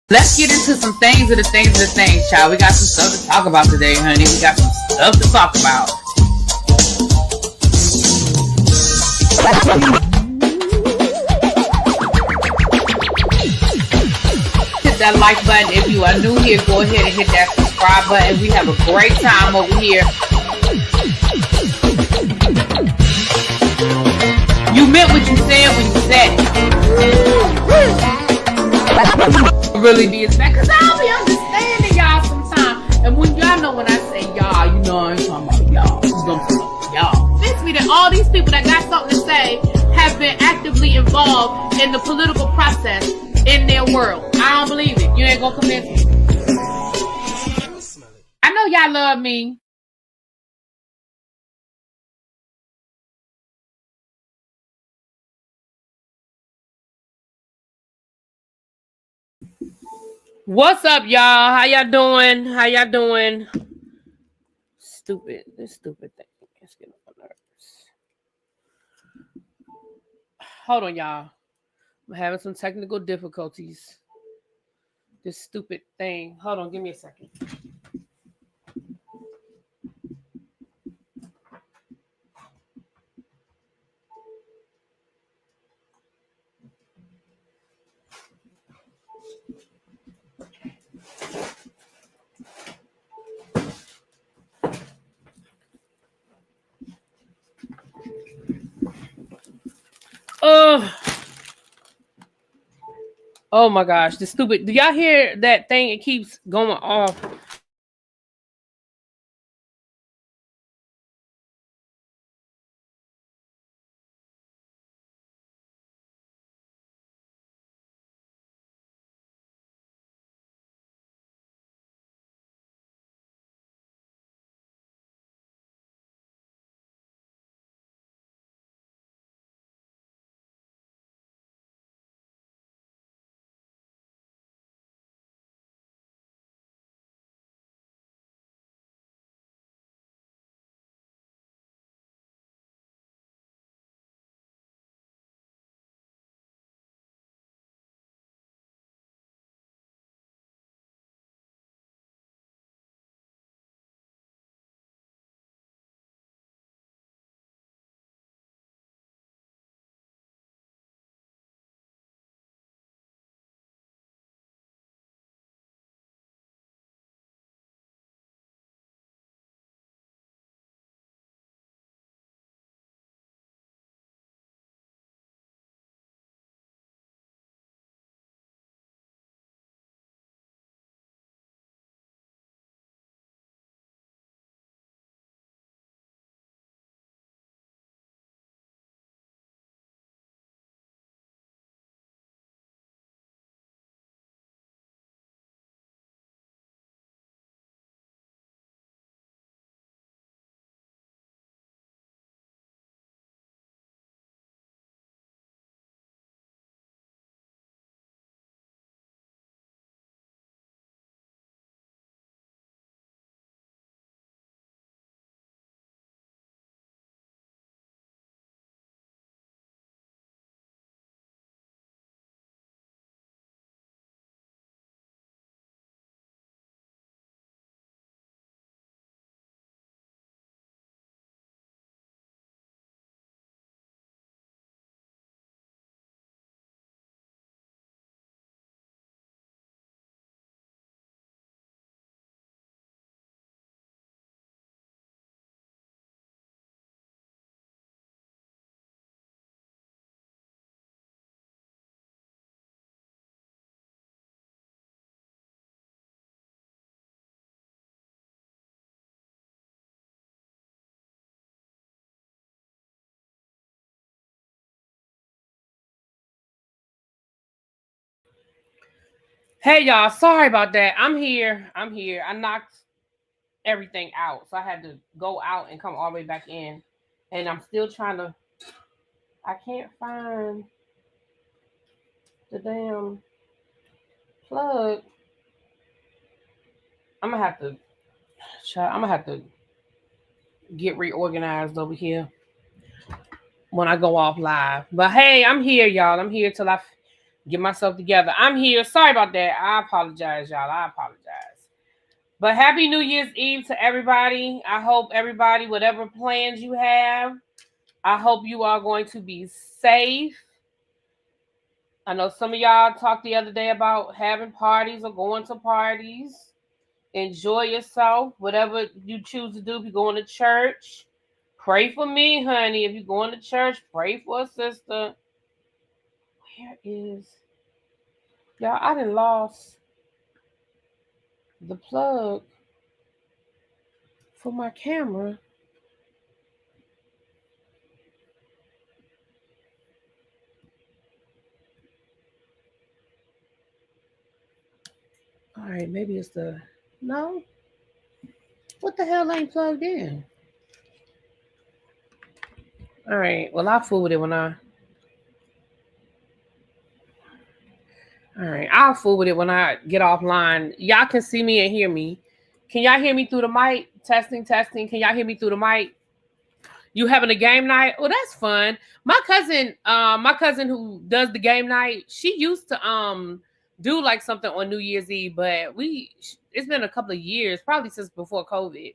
Let's get into some things of the things, child. We got some stuff to talk about today, honey. We got some stuff to talk about. Hit that like button if you are new here. Go ahead and hit that subscribe button. We have a great time over here. You meant what you said when you said it. Really be expect, because I'll be understanding y'all sometimes. And when y'all know when I say y'all, you know I ain't talking about y'all. This means that all these people that got something to say have been actively involved in the political process in their world. I don't believe it. You ain't gonna convince me. I know y'all love me. What's up, y'all? How y'all doing? This stupid thing. It's getting on my nerves. Hold on, y'all. I'm having some technical difficulties. This stupid thing. Hold on, give me a second. Oh my gosh, the stupid. Do y'all hear that thing? It keeps going off. Hey y'all, sorry about that. I'm here. I knocked everything out, so I had to go out and come all the way back in. And I'm still trying to. I can't find the damn plug. I'm gonna have to get reorganized over here when I go off live. But hey, I'm here, y'all. I'm here till I Get myself together. I'm here. Sorry about that. I apologize, y'all. I apologize. But happy New Year's Eve to everybody. I hope everybody, whatever plans you have, I hope you are going to be safe. I know some of y'all talked the other day about having parties or going to parties. Enjoy yourself, whatever you choose to do. If you're going to church, pray for me, honey. If you're going to church, pray for a sister. Where is y'all? I done lost the plug for my camera. All right, maybe it's the no. What the hell ain't plugged in? All right, well I'll fool with it when I. All right, I'll fool with it when I get offline. Y'all can see me and hear me. Can y'all hear me through the mic? Testing, testing. Can y'all hear me through the mic? You having a game night? Oh, that's fun. My cousin who does the game night, she used to do like something on New Year's Eve, but it's been a couple of years, probably since before COVID,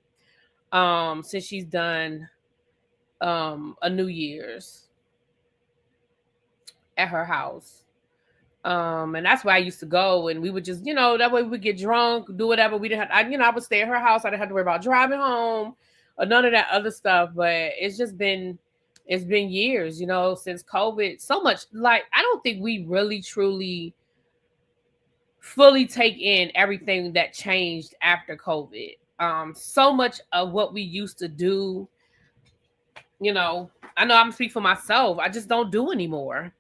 since she's done a New Year's at her house. And that's where I used to go, and we would just, that way we would get drunk, do whatever. We didn't have, I would stay at her house. I didn't have to worry about driving home or none of that other stuff. But it's been years, since COVID. So much, like, I don't think we really truly fully take in everything that changed after COVID. So much of what we used to do, I know I'm speaking for myself. I just don't do anymore.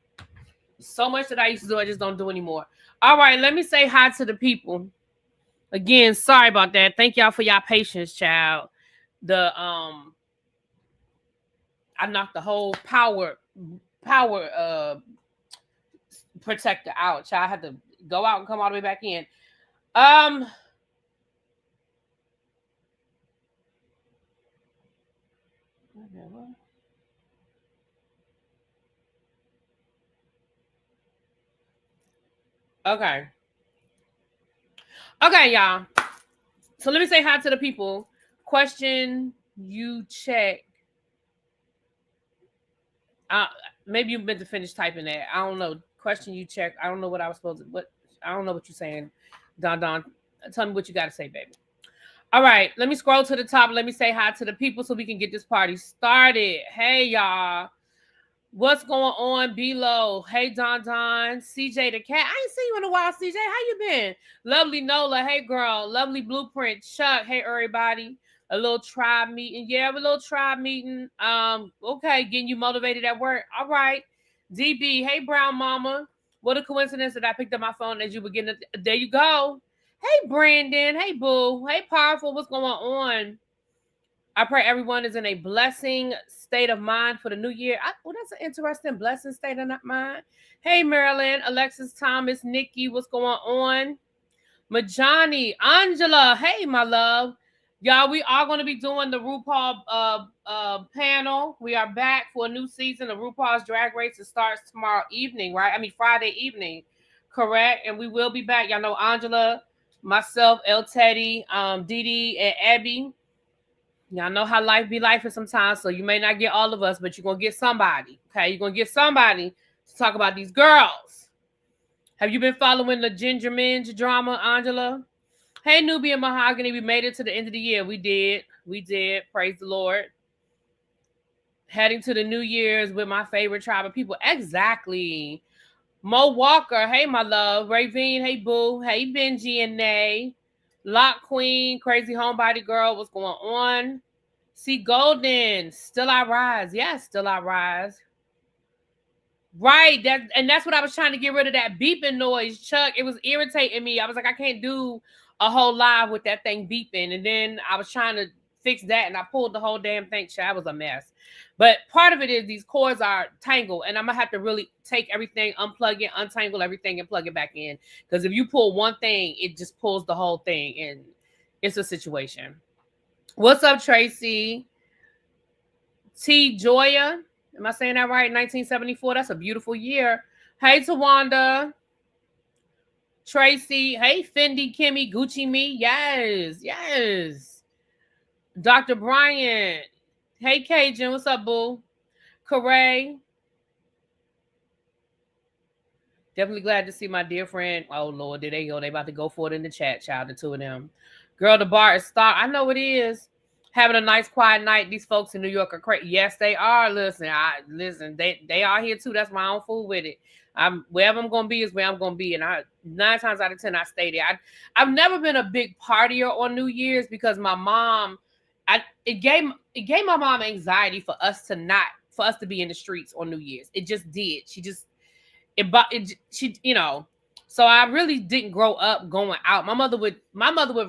So much that I used to do, I just don't do anymore. All right, let me say hi to the people. Again, sorry about that. Thank y'all for y'all patience, child. I knocked the whole power protector out. Child, I had to go out and come all the way back in. Okay, y'all. So let me say hi to the people. Question you check. Maybe you meant to finish typing that. I don't know. Question you check. I don't know what I was supposed to. What I don't know what you're saying. Don, tell me what you got to say, baby. All right, let me scroll to the top. Let me say hi to the people so we can get this party started. Hey, y'all. What's going on below? Hey, Don, CJ the cat. I ain't seen you in a while, CJ. How you been? Lovely Nola. Hey, girl. Lovely Blueprint. Chuck. Hey, everybody. A little tribe meeting. Yeah, a little tribe meeting. Okay, getting you motivated at work. All right. DB. Hey, Brown Mama. What a coincidence that I picked up my phone as you were getting it. There you go. Hey, Brandon. Hey, Boo. Hey, Powerful. What's going on? I pray everyone is in a blessing state of mind for the new year. That's an interesting blessing state of mind. Hey, Marilyn, Alexis, Thomas, Nikki, what's going on? Majani, Angela, hey, my love. Y'all, we are going to be doing the RuPaul panel. We are back for a new season of RuPaul's Drag Race. It starts tomorrow evening, right? Friday evening, correct? And we will be back. Y'all know Angela, myself, El Teddy, Dee and Abby. Y'all know how life be life sometimes, so you may not get all of us, but you're going to get somebody, okay? You're going to get somebody to talk about these girls. Have you been following the Ginger Minge drama, Angela? Hey, Nubia Mahogany, we made it to the end of the year. We did. Praise the Lord. Heading to the New Year's with my favorite tribe of people. Exactly. Mo Walker, hey, my love. Ravine, hey, boo. Hey, Benji and Nay. Lock Queen, Crazy Homebody Girl, what's going on? See Golden, Still I Rise. Yes, Still I Rise. Right, that's what I was trying to get rid of, that beeping noise, Chuck. It was irritating me. I was like, I can't do a whole live with that thing beeping. And then I was trying to fix that, and I pulled the whole damn thing. That was a mess. But part of it is these cords are tangled, and I'm going to have to really take everything, unplug it, untangle everything, and plug it back in. Because if you pull one thing, it just pulls the whole thing, and it's a situation. What's up, Tracy? T. Joya. Am I saying that right? 1974. That's a beautiful year. Hey, Tawanda. Tracy, hey, Fendi, Kimmy, Gucci me. Yes. Dr. Bryant. Hey, Cajun, what's up, boo? Corey. Definitely glad to see my dear friend. Oh, Lord, there they go. They about to go for it in the chat, child, the two of them. Girl, the bar is stocked. I know it is. Having a nice, quiet night. These folks in New York are crazy. Yes, they are. Listen, they are here, too. That's why I don't fool with it. Wherever I'm going to be is where I'm going to be. And 9 times out of 10, I stay there. I've never been a big partier on New Year's because my mom, it gave my mom anxiety for us to be in the streets on New Year's. It just did. She so I really didn't grow up going out. My mother would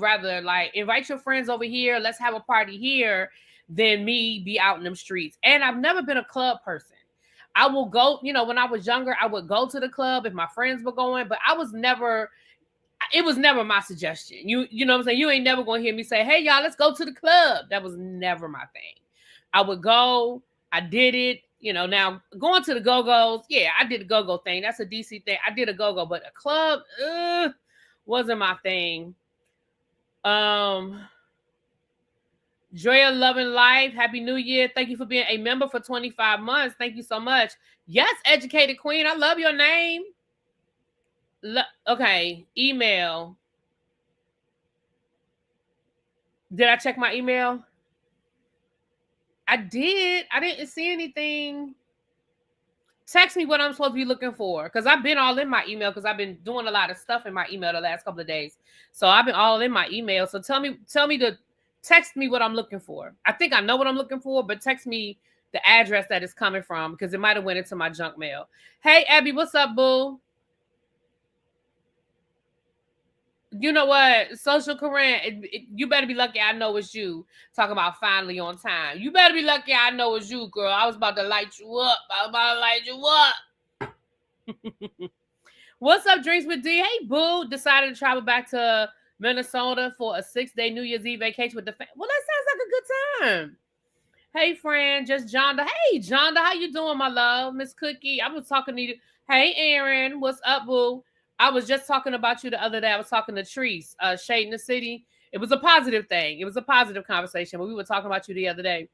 rather like invite your friends over here, let's have a party here, than me be out in them streets. And I've never been a club person. I will go, when I was younger, I would go to the club if my friends were going, but it was never my suggestion. You know what I'm saying? You ain't never gonna hear me say, hey y'all, let's go to the club. That was never my thing. I would go, I did it. Now going to the go-go's, yeah, I did a go-go thing. That's a DC thing. I did a go-go, but a club, wasn't my thing. Joy of Loving Life. Happy New Year. Thank you for being a member for 25 months. Thank you so much. Yes, Educated Queen. I love your name. Okay, email. Did I check my email? I did. I didn't see anything. Text me what I'm supposed to be looking for, because I've been all in my email, because I've been doing a lot of stuff in my email the last couple of days. So I've been all in my email. So tell me to text me what I'm looking for. I think I know what I'm looking for, but text me the address that it's coming from, because it might have went into my junk mail. Hey, Abby, what's up, boo? You know what? Social Corinne, you better be lucky I know it's you. Talking about finally on time. You better be lucky I know it's you, girl. I was about to light you up. What's up, Drinks with D? Hey, boo. Decided to travel back to Minnesota for a 6-day New Year's Eve vacation with the family. Well, that sounds like a good time. Hey, friend. Just Jonda. Hey, Jonda. How you doing, my love? Miss Cookie. I was talking to you. Hey, Aaron. What's up, boo? I was just talking about you the other day. I was talking to Treese, Shade in the City. It was a positive thing. It was a positive conversation, but we were talking about you the other day.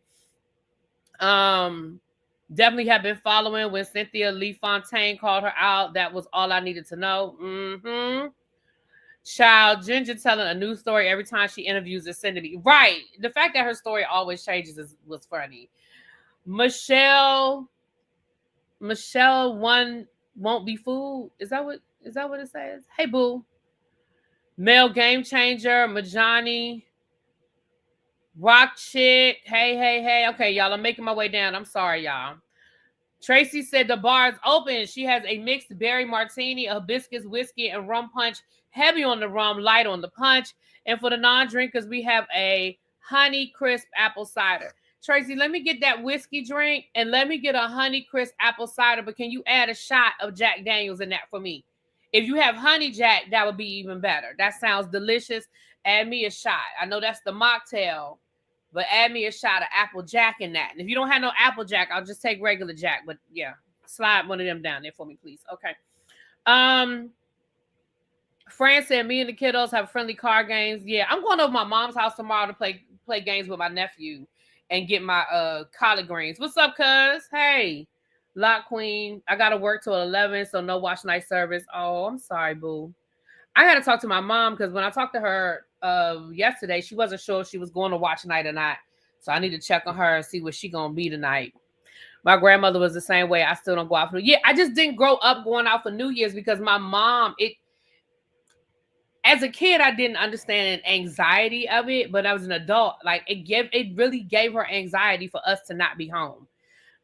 Definitely have been following when Cynthia Lee Fontaine called her out. That was all I needed to know. Child, Ginger telling a new story every time she interviews Vicinity. Right. The fact that her story always changes was funny. Michelle won't be fooled. Is that what it says? Hey, boo. Male Game Changer, Majani, Rock Chick. Hey. Okay, y'all, I'm making my way down. I'm sorry, y'all. Tracy said the bar is open. She has a mixed berry martini, a hibiscus whiskey, and rum punch. Heavy on the rum, light on the punch. And for the non-drinkers, we have a honey crisp apple cider. Tracy, let me get that whiskey drink and let me get a honey crisp apple cider. But can you add a shot of Jack Daniels in that for me? If you have honey Jack, that would be even better. That sounds delicious. Add me a shot. I know that's the mocktail, but add me a shot of Apple Jack in that. And if you don't have no Apple Jack, I'll just take regular Jack. But yeah, slide one of them down there for me, please. Okay. Fran said me and the kiddos have friendly card games. Yeah, I'm going over my mom's house tomorrow to play games with my nephew and get my collard greens. What's up, cuz? Hey. Lock Queen. I got to work till 11, so no watch night service. Oh, I'm sorry, boo. I got to talk to my mom, because when I talked to her yesterday, she wasn't sure if she was going to watch night or not. So I need to check on her and see what she going to be tonight. My grandmother was the same way. I still don't go out for New Year. I just didn't grow up going out for New Year's because my mom, as a kid, I didn't understand the anxiety of it, but as an adult, like it really gave her anxiety for us to not be home.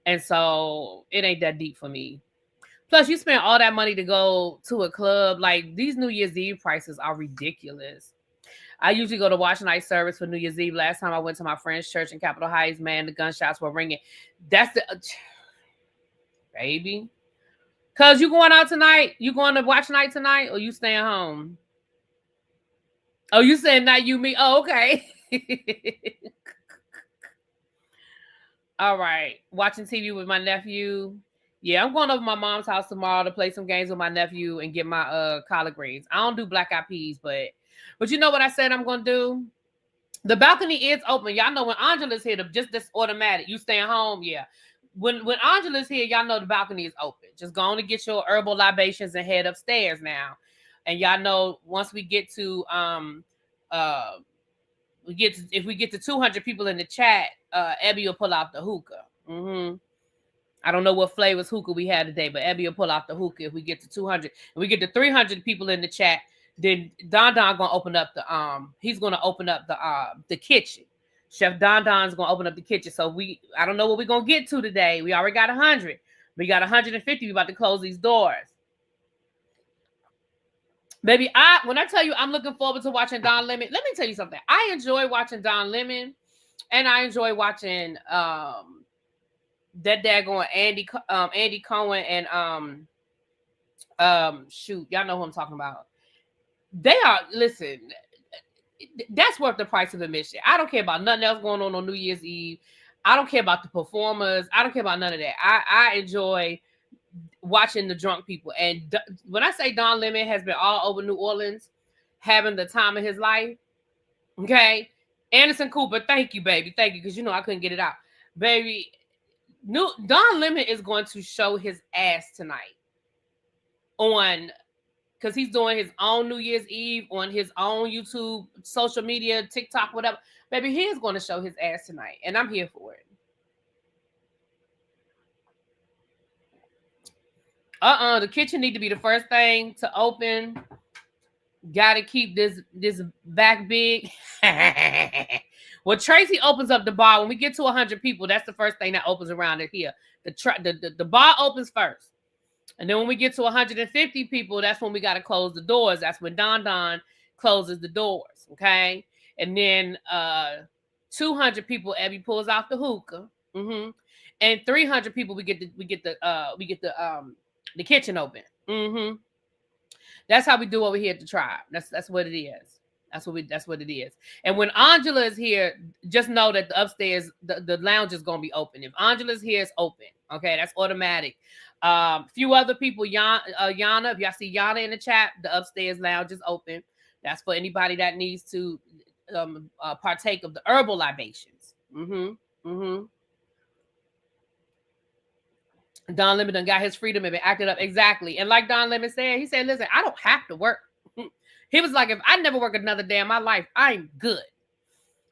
And so it ain't that deep for me. Plus, you spend all that money to go to a club. Like, these New Year's Eve prices are ridiculous. I usually go to watch night service for New Year's Eve. Last time I went to my friend's church in Capitol Heights, man, the gunshots were ringing. That's the baby. Cuz you going out tonight? You going to watch night tonight, or you staying home? Oh, you saying not you, me? Oh, okay. All right. Watching TV with my nephew. Yeah, I'm going over to my mom's house tomorrow to play some games with my nephew and get my collard greens. I don't do black eyed peas, but you know what I said I'm gonna do? The balcony is open. Y'all know when Angela's here, just this automatic. You staying home, yeah. When Angela's here, y'all know the balcony is open. Just go on to get your herbal libations and head upstairs now. And y'all know once we get to if we get to 200 people in the chat, Abby will pull out the hookah. I don't know what flavors hookah we had today, but Abby will pull out the hookah if we get to 200. If we get to 300 people in the chat, then Don gonna open up the he's gonna open up the kitchen. Chef Don's gonna open up the kitchen. So I don't know what we're gonna get to today. We already got 100. We got 150. We about to close these doors. Baby, when I tell you I'm looking forward to watching Don Lemon, let me tell you something. I enjoy watching Don Lemon, and I enjoy watching that daggone Andy Cohen and shoot, y'all know who I'm talking about. They are, listen, that's worth the price of admission. I don't care about nothing else going on New Year's Eve. I don't care about the performers. I don't care about none of that. I enjoy watching the drunk people. And when I say Don Lemon has been all over New Orleans, having the time of his life, okay? Anderson Cooper, thank you, baby. Thank you, because you know I couldn't get it out. Baby, Don Lemon is going to show his ass tonight because he's doing his own New Year's Eve on his own YouTube, social media, TikTok, whatever. Baby, he is going to show his ass tonight, and I'm here for it. The kitchen need to be the first thing to open. Got to keep this back big. Well, Tracy opens up the bar. When we get to 100 people, that's the first thing that opens around it here. The bar opens first. And then when we get to 150 people, that's when we got to close the doors. That's when Don closes the doors, okay? And then 200 people, Abby pulls out the hookah. And 300 people, we get the kitchen open. That's how we do over here at the tribe. That's what it is. That's what it is. And when Angela is here, just know that the upstairs, the lounge is gonna be open. If Angela's here, it's open. Okay, that's automatic. Few other people, Yana, if y'all see Yana in the chat, the upstairs lounge is open. That's for anybody that needs to partake of the herbal libations. Don Lemon done got his freedom and been acted up. Exactly. And like Don Lemon said, he said, listen, I don't have to work. He was like, if I never work another day in my life, I'm good.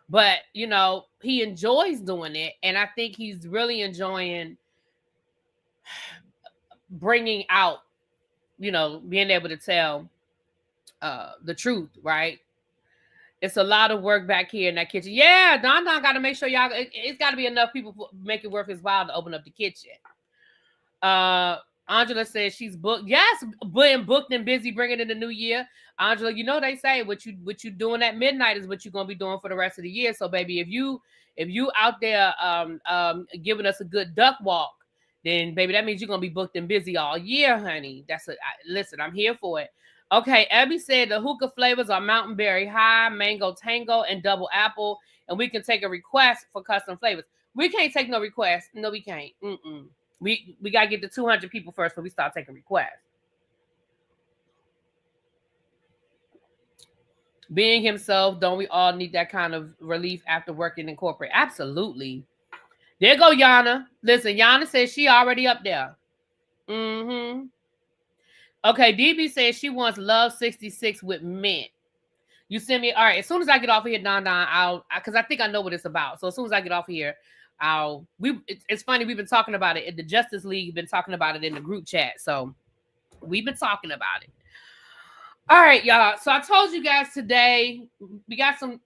But, you know, he enjoys doing it. And I think he's really enjoying bringing out, you know, being able to tell the truth, right? It's a lot of work back here in that kitchen. Yeah, Don got to make sure y'all, it's got to be enough people to make it worth his while to open up the kitchen. Angela says she's booked. Yes, being booked and busy bringing in the new year. Angela, you know they say what you doing at midnight is what you're gonna be doing for the rest of the year. So, baby, if you out there giving us a good duck walk, then baby, that means you're gonna be booked and busy all year, honey. Listen, I'm here for it. Okay, Abby said the hookah flavors are Mountain Berry High, Mango Tango, and Double Apple, and we can take a request for custom flavors. We can't take no requests. No, we can't. We got to get to 200 people first before we start taking requests. Being himself, don't we all need that kind of relief after working in corporate? Absolutely. There go Yana. Listen, Yana says she already up there. Okay, DB says she wants Love 66 with mint. You send me, all right, as soon as I get off of here, Don, because I think I know what it's about. So as soon as I get off of here, it's funny, we've been talking about it in the Justice League, been talking about it in the group chat. So we've been talking about it. All right, y'all. So I told you guys today we got some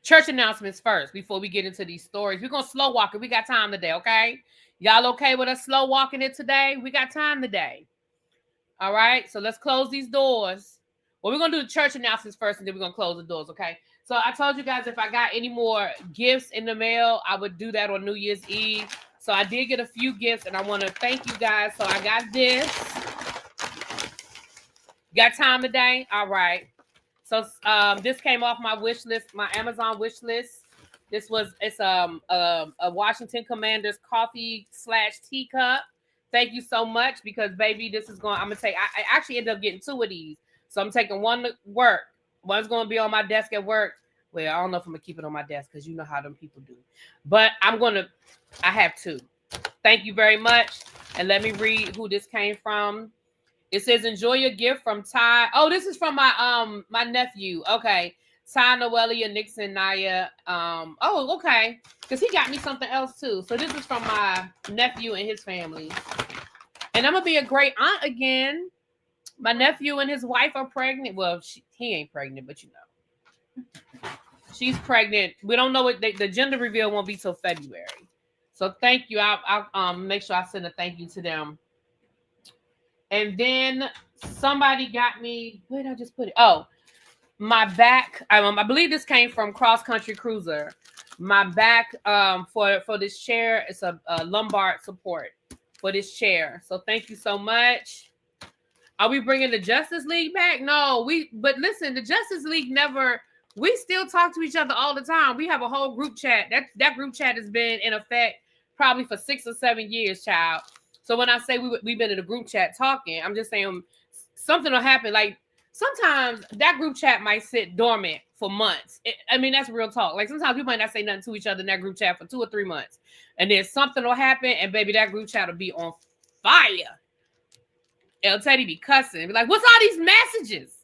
church announcements first before we get into these stories. We're gonna slow walk it. We got time today, okay? Y'all okay with us slow walking it today? We got time today. All right, so let's close these doors. Well, we're going to do the church announcements first, and then we're going to close the doors, okay? So I told you guys if I got any more gifts in the mail, I would do that on New Year's Eve. So I did get a few gifts, and I want to thank you guys. So I got this. Got time today? All right. So this came off my wish list, my Amazon wish list. It's a Washington Commanders coffee / teacup. Thank you so much, because baby, I'm gonna take. I actually ended up getting 2 of these, so I'm taking one to work. One's gonna be on my desk at work. Well, I don't know if I'm gonna keep it on my desk, because you know how them people do. But I have 2. Thank you very much, and let me read who this came from. It says, "Enjoy your gift from Ty." Oh, this is from my my nephew. Okay. Ty, Noelia, Nixon, Naya. Oh, okay. Because he got me something else too. So this is from my nephew and his family. And I'm going to be a great aunt again. My nephew and his wife are pregnant. Well, he ain't pregnant, but you know. She's pregnant. We don't know what the gender reveal won't be till February. So thank you. I'll make sure I send a thank you to them. And then somebody got me, where did I just put it? Oh, my back. I believe this came from Cross Country Cruiser. My back for this chair, it's a lumbar support for this chair. So thank you so much. Are we bringing the Justice League back? No, but listen, the Justice League we still talk to each other all the time. We have a whole group chat. That group chat has been in effect probably for 6 or 7 years, child. So when I say we've been in a group chat talking, I'm just saying something will happen. Like sometimes that group chat might sit dormant for months. That's real talk. Like sometimes we might not say nothing to each other in that group chat for 2 or 3 months. And then something will happen, and baby, that group chat will be on fire. El Teddy be cussing. Be like, what's all these messages?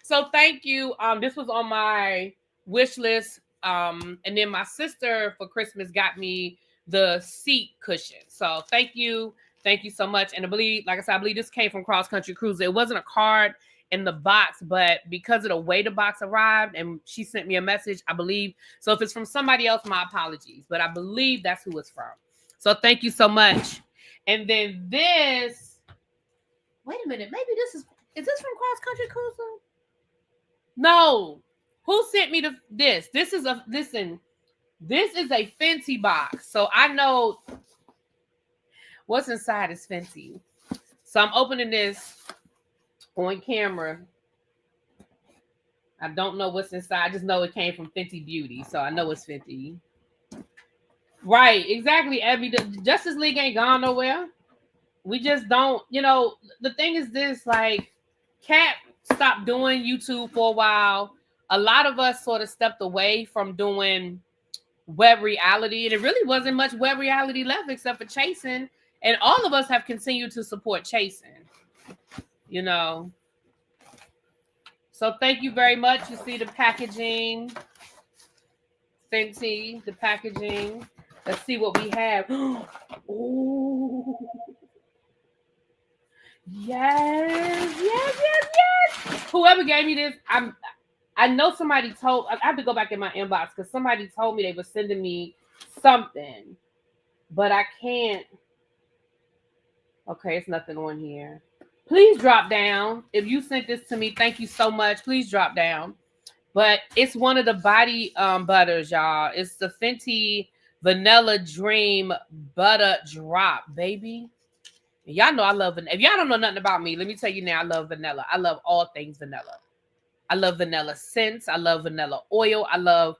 So thank you. This was on my wish list. And then my sister for Christmas got me the seat cushion. So thank you. Thank you so much. And I believe this came from Cross Country Cruiser. It wasn't a card in the box, but because of the way the box arrived, and she sent me a message, I believe. So if it's from somebody else, my apologies. But I believe that's who it's from. So thank you so much. And then this, wait a minute, maybe is this from Cross Country Cruiser? No. Who sent me this? This is a Fenty box. So I know what's inside is Fenty. So I'm opening this on camera. I don't know what's inside. I just know it came from Fenty Beauty. So I know it's Fenty. Right, exactly, Abby. The Justice League ain't gone nowhere. We just don't, the thing is this, like, Kat stopped doing YouTube for a while. A lot of us sort of stepped away from doing web reality, and it really wasn't much web reality left except for chasing. And all of us have continued to support chasing, So thank you very much. You see the packaging, Fenty, the packaging. Let's see what we have. Oh, yes. Whoever gave me this, I know somebody I have to go back in my inbox because somebody told me they were sending me something, but I can't. Okay, it's nothing on here. Please drop down. If you sent this to me, thank you so much. Please drop down. But it's one of the body butters, y'all. It's the Fenty Vanilla Dream Butter Drop, baby. Y'all know I love vanilla. If y'all don't know nothing about me, let me tell you now, I love vanilla. I love all things vanilla. I love vanilla scents. I love vanilla oil. I love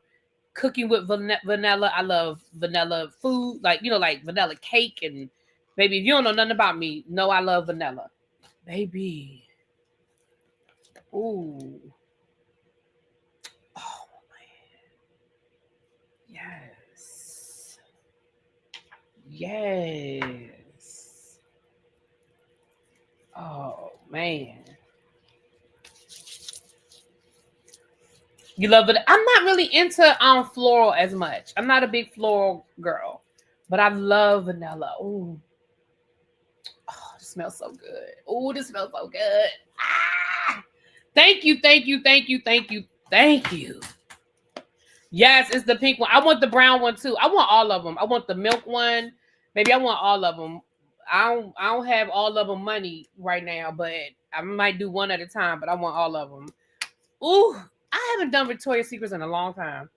cooking with vanilla. I love vanilla food, like vanilla cake. And baby, if you don't know nothing about me, know I love vanilla, baby. Ooh. Oh man. Yes. Oh man. You love it. I'm not really into floral as much. I'm not a big floral girl, but I love vanilla. Ooh. Oh, it smells so good. Ooh, this smells so good. Ah! Thank you. Yes, it's the pink one. I want the brown one too. I want all of them. I want the milk one. Maybe I want all of them. I don't have all of them money right now, but I might do one at a time, but I want all of them. Ooh, I haven't done Victoria's Secrets in a long time.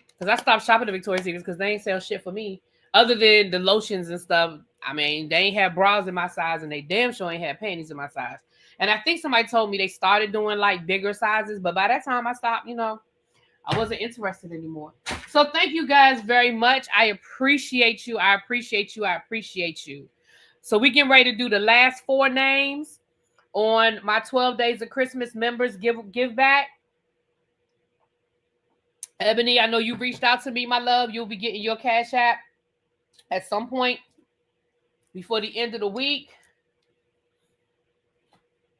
Because I stopped shopping at Victoria's Secrets because they ain't sell shit for me. Other than the lotions and stuff. I mean, they ain't have bras in my size and they damn sure ain't have panties in my size. And I think somebody told me they started doing like bigger sizes, but by that time I stopped, I wasn't interested anymore. So thank you guys very much. I appreciate you. I appreciate you. I appreciate you. So we getting ready to do the last 4 names on my 12 Days of Christmas members give back. Ebony, I know you reached out to me, my love. You'll be getting your Cash App at some point before the end of the week.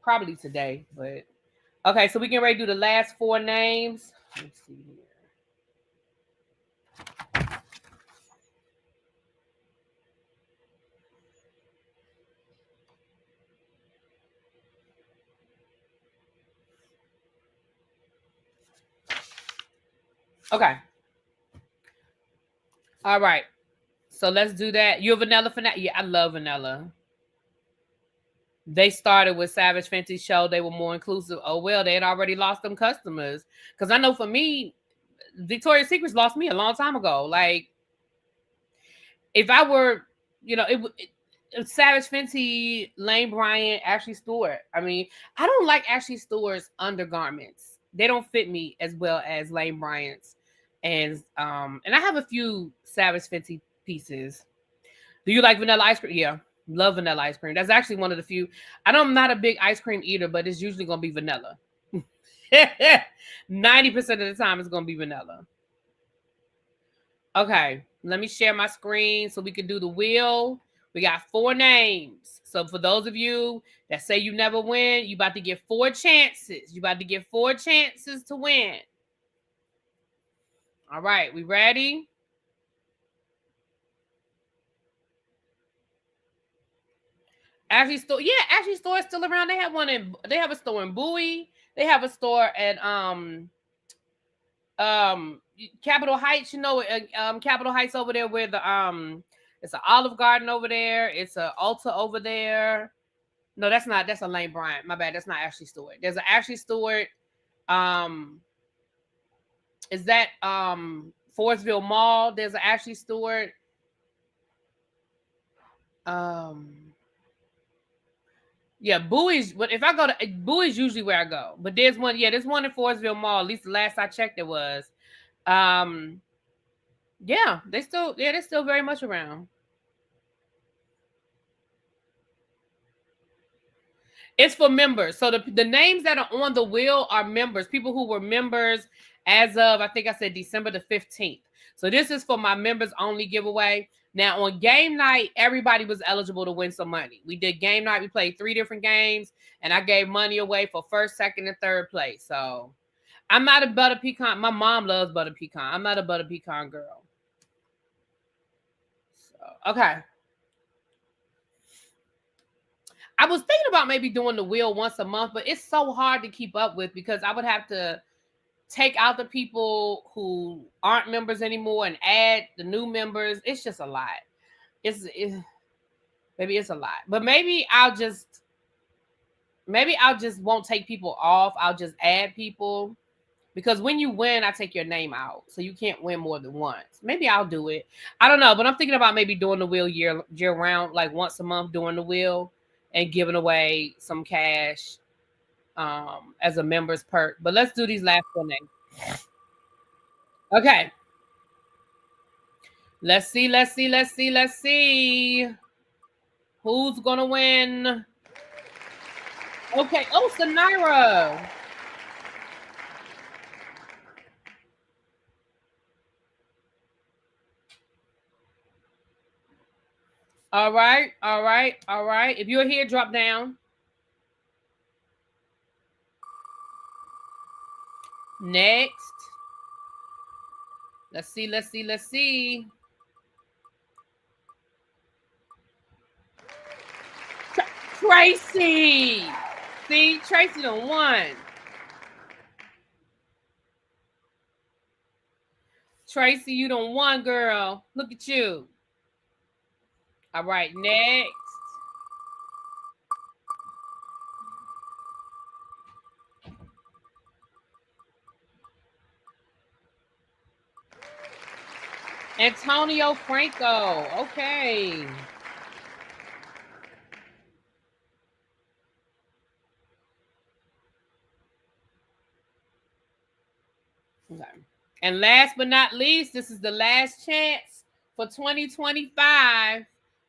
Probably today, but okay, so we getting ready to do the last 4 names. Let's see here. Okay. All right. So let's do that. You're vanilla for now? Yeah, I love vanilla. They started with Savage Fenty Show. They were more inclusive. Oh, well, they had already lost them customers. Because I know for me, Victoria's Secrets lost me a long time ago. Like, if I were, Savage Fenty, Lane Bryant, Ashley Stewart. I mean, I don't like Ashley Stewart's undergarments. They don't fit me as well as Lane Bryant's. And I have a few Savage Fenty pieces. Do you like vanilla ice cream? Yeah, love vanilla ice cream. That's actually one of the few. I'm not a big ice cream eater, but it's usually going to be vanilla. 90% of the time it's going to be vanilla. Okay, let me share my screen so we can do the wheel. We got 4 names. So for those of you that say you never win, you about to get 4 chances. You about to get 4 chances to win. All right, we ready? Ashley Store, yeah, Ashley Store is still around. They have a store in Bowie. They have a store at Capitol Heights. Capitol Heights over there where the it's an Olive Garden over there. It's a Ulta over there. No, that's not. That's a Lane Bryant. My bad. That's not Ashley Stewart. There's an Ashley Stewart. Is that Forestville Mall? There's an Ashley Stewart. Yeah, Bowie's. But if I go to Bowie's, usually where I go. But there's one. Yeah, there's one in Forestville Mall. At least the last I checked, it was. Yeah, they're still very much around. It's for members. So the names that are on the wheel are members, people who were members as of, I think I said December the 15th. So this is for my members only giveaway. Now on game night, everybody was eligible to win some money. We did game night. We played 3 different games and I gave money away for 1st, 2nd, and 3rd place. So I'm not a butter pecan. My mom loves butter pecan. I'm not a butter pecan girl. So, okay. I was thinking about maybe doing the wheel once a month, but it's so hard to keep up with because I would have to take out the people who aren't members anymore and add the new members. It's just a lot. Maybe it's a lot, but maybe I'll just won't take people off. I'll just add people because when you win, I take your name out, so you can't win more than once. Maybe I'll do it. I don't know, but I'm thinking about maybe doing the wheel year round, like once a month, doing the wheel and giving away some cash as a member's perk. But let's do these last 4 names. Okay. Let's see. Who's gonna win? Okay. Oh, Sanira. All right. If you're here, drop down. Next. Let's see. Tracy. See, Tracy done won. Tracy, you done won, girl. Look at you. All right, next. Antonio Franco. Okay. Okay. And last but not least, this is the last chance for 2025.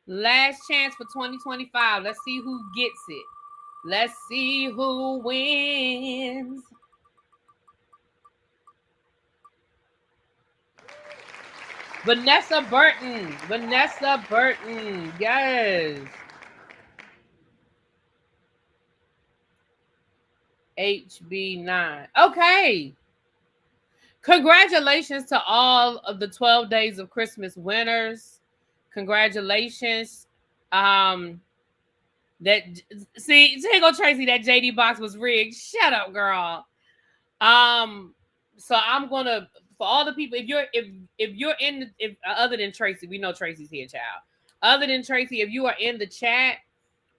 Last chance for 2025. Let's see who gets it. Let's see who wins. Vanessa Burton. Vanessa Burton. Yes. HB9. Okay. Congratulations to all of the 12 Days of Christmas winners. Congratulations. That see, here go Tracy. That JD box was rigged. Shut up, girl. So I'm gonna for all the people. If you're in if other than Tracy, we know Tracy's here, child. Other than Tracy, if you are in the chat,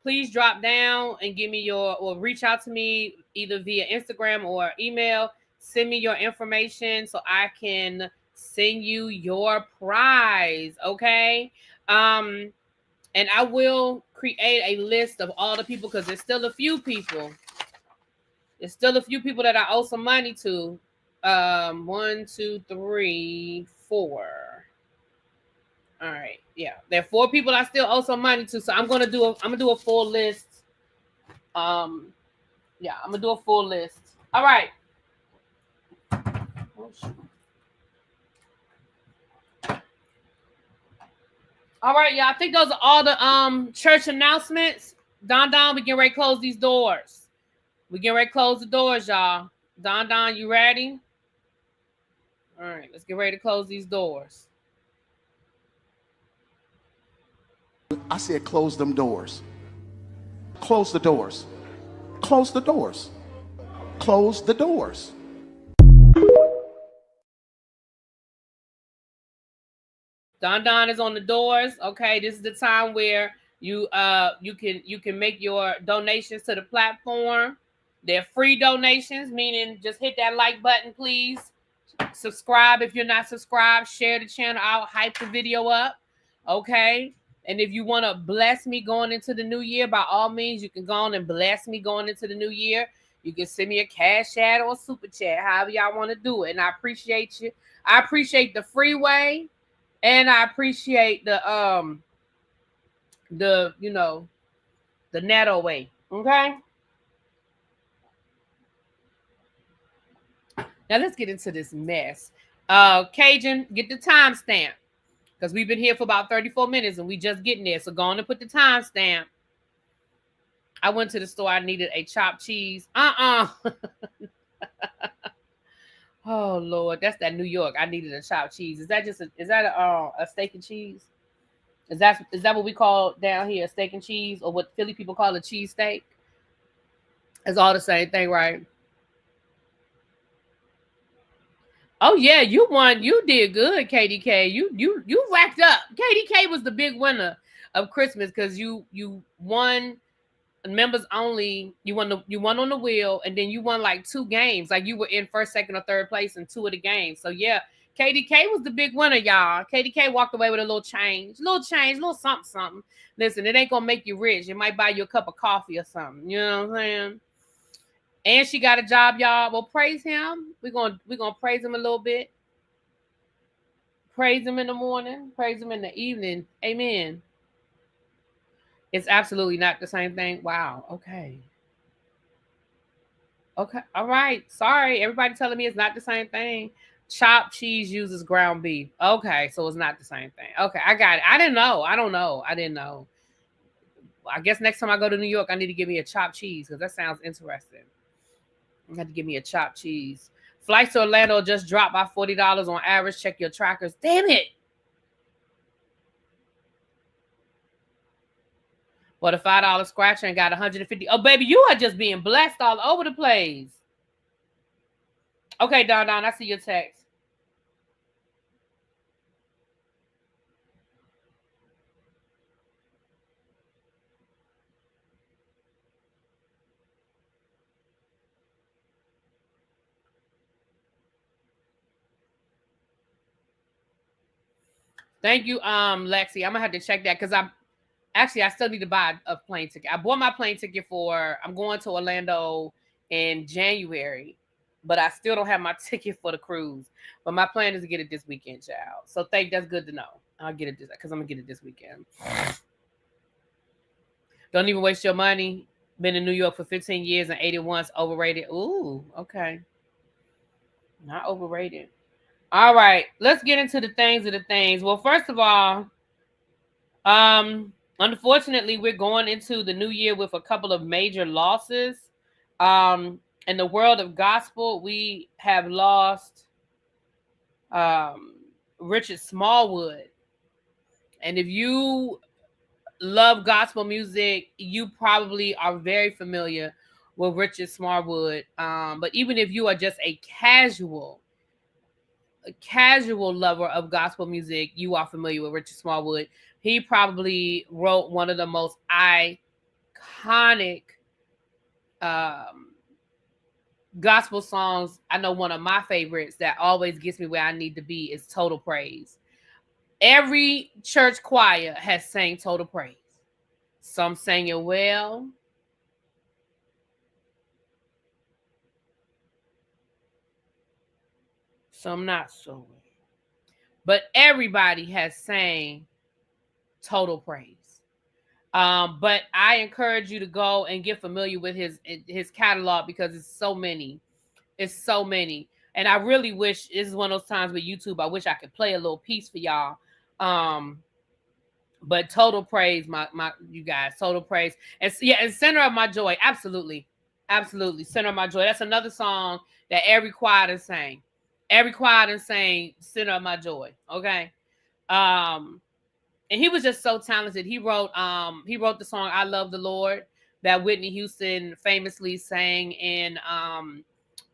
please drop down and give me your or reach out to me either via Instagram or email. Send me your information so I can send you your prize. Okay. And I will create a list of all the people because there's still a few people. There's still a few people that I owe some money to. 1, 2, 3, 4. All right, yeah. There are 4 people I still owe some money to, so I'm gonna do a full list. Yeah, I'm gonna do a full list. All right. Oh, shoot. All right, y'all. I think those are all the church announcements. Don, we get ready to close these doors. We get ready to close the doors, y'all. Don, you ready? All right, let's get ready to close these doors. I said close them doors. Close the doors. Close the doors. Close the doors. Don is on the doors. Okay, this is the time where you can make your donations to the platform. They're free donations, meaning just hit that like button, please. Subscribe if you're not subscribed. Share the channel out. Hype the video up. Okay. And if you want to bless me going into the new year, by all means, you can go on and bless me going into the new year. You can send me a cash chat or a super chat, however y'all want to do it. And I appreciate you. I appreciate the freeway. And I appreciate the netto way. Okay. Now let's get into this mess. Cajun, get the timestamp. Because we've been here for about 34 minutes and we just getting there. So go on and put the timestamp. I went to the store. I needed a chopped cheese. Oh Lord, that's that New York. I needed a chopped cheese. Is that a steak and cheese? Is that what we call down here, a steak and cheese, or what Philly people call a cheese steak? It's all the same thing, right? Oh yeah, you won. You did good, KDK. You racked up. KDK was the big winner of Christmas because you won members only. You won on the wheel, and then you won like 2 games. Like you were in first, second, or third place in 2 of the games. So yeah, KDK was the big winner, y'all. KDK walked away with a little little something. Listen, it ain't gonna make you rich. It might buy you a cup of coffee or something. You know what I'm saying? And she got a job, y'all. Well, praise him. We're gonna praise him a little bit. Praise him in the morning. Praise him in the evening. Amen. It's absolutely not the same thing. Wow. Okay. Okay. All right. Sorry. Everybody telling me it's not the same thing. Chopped cheese uses ground beef. Okay. So it's not the same thing. Okay. I got it. I didn't know. I don't know. I didn't know. I guess next time I go to New York, I need to give me a chopped cheese because that sounds interesting. I had to give me a chopped cheese. Flights to Orlando just dropped by $40 on average. Check your trackers. Damn it. Well, the $5 scratcher and got 150. Oh, baby, you are just being blessed all over the place. Okay, Don, I see your text. Thank you, Lexi. I'm gonna have to check that because I still need to buy a plane ticket. I bought my plane ticket I'm going to Orlando in January. but I still don't have my ticket for the cruise. But my plan is to get it this weekend, child. So that's good to know. I'll get it this because I'm gonna get it this weekend. Don't even waste your money. Been in New York for 15 years and 80 once. Overrated. Ooh, okay. Not overrated. All right, let's get into the things of the things. Well, first of all, unfortunately, we're going into the new year with a couple of major losses. In the world of gospel, we have lost Richard Smallwood. And if you love gospel music, you probably are very familiar with Richard Smallwood. But even if you are just a casual lover of gospel music, you are familiar with Richard Smallwood. He probably wrote one of the most iconic gospel songs. I know one of my favorites that always gets me where I need to be is Total Praise. Every church choir has sang Total Praise. Some sang it well. Some not so well. But everybody has sang Total Praise. But I encourage you to go and get familiar with his catalog because it's so many. It's so many. And I really wish, this is one of those times with YouTube, I wish I could play a little piece for y'all. But Total Praise, my you guys, Total Praise. And Center of My Joy. Absolutely. Absolutely. Center of My Joy. That's another song that every choir sang. Every choir sang Center of My Joy. Okay. And he was just so talented. He wrote the song I Love the Lord that Whitney Houston famously sang in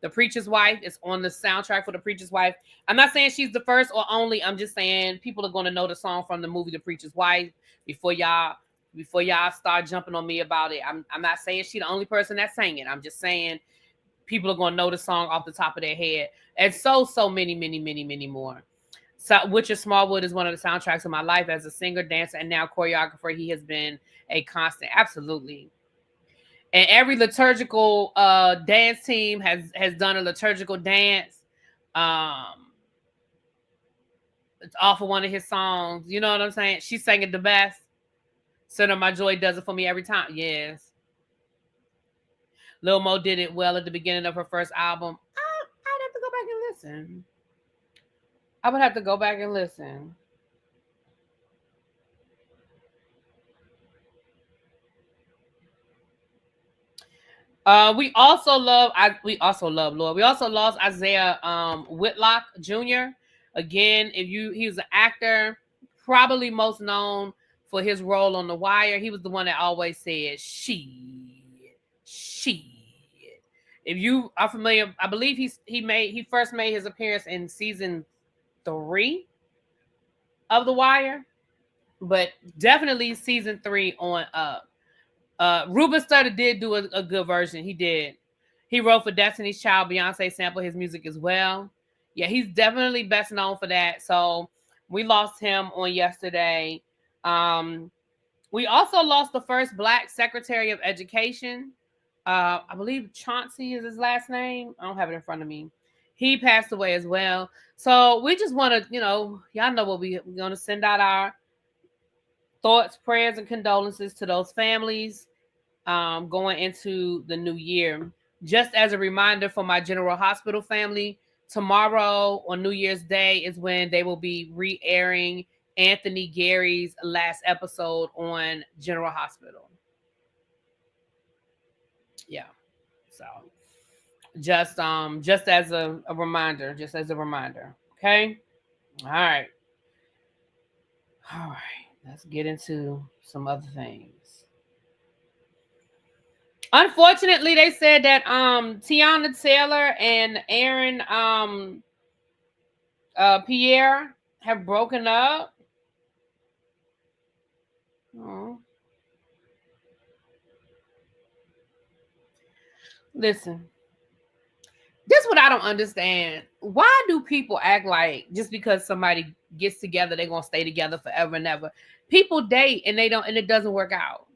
The Preacher's Wife. It's on the soundtrack for The Preacher's Wife. I'm not saying she's the first or only. I'm just saying people are going to know the song from the movie The Preacher's Wife before y'all start jumping on me about it. I'm not saying she's the only person that sang it. I'm just saying people are going to know the song off the top of their head. And so many more. So Richard Smallwood is one of the soundtracks of my life as a singer, dancer, and now choreographer. He has been a constant. Absolutely. And every liturgical dance team has done a liturgical dance. It's off of one of his songs. You know what I'm saying? She sang it the best. Center of My Joy does it for me every time. Yes. Lil Mo did it well at the beginning of her first album. I'd have to go back and listen. I would have to go back and listen. We also love Lord. We also lost Isaiah Whitlock Jr. Again, he was an actor, probably most known for his role on The Wire. He was the one that always said she. If you are familiar, I believe he first made his appearance in season 3 of The Wire, but definitely season 3 on up. Ruben Studdard did do a good version. He did. He wrote for Destiny's Child. Beyonce sampled his music as well. Yeah, he's definitely best known for that. So we lost him on yesterday. We also lost the first Black Secretary of Education. I believe Chauncey is his last name. I don't have it in front of me. He passed away as well. So we just want to, y'all know what we're going to send out our thoughts, prayers, and condolences to those families going into the new year. Just as a reminder for my General Hospital family, tomorrow on New Year's Day is when they will be re-airing Anthony Gary's last episode on General Hospital. Yeah. So just as a reminder, okay? All right. Let's get into some other things. Unfortunately, they said that Tiana Taylor and Aaron Pierre have broken up. Oh. Listen, this is what I don't understand. Why do people act like just because somebody gets together, they're gonna stay together forever and ever? People date and it doesn't work out.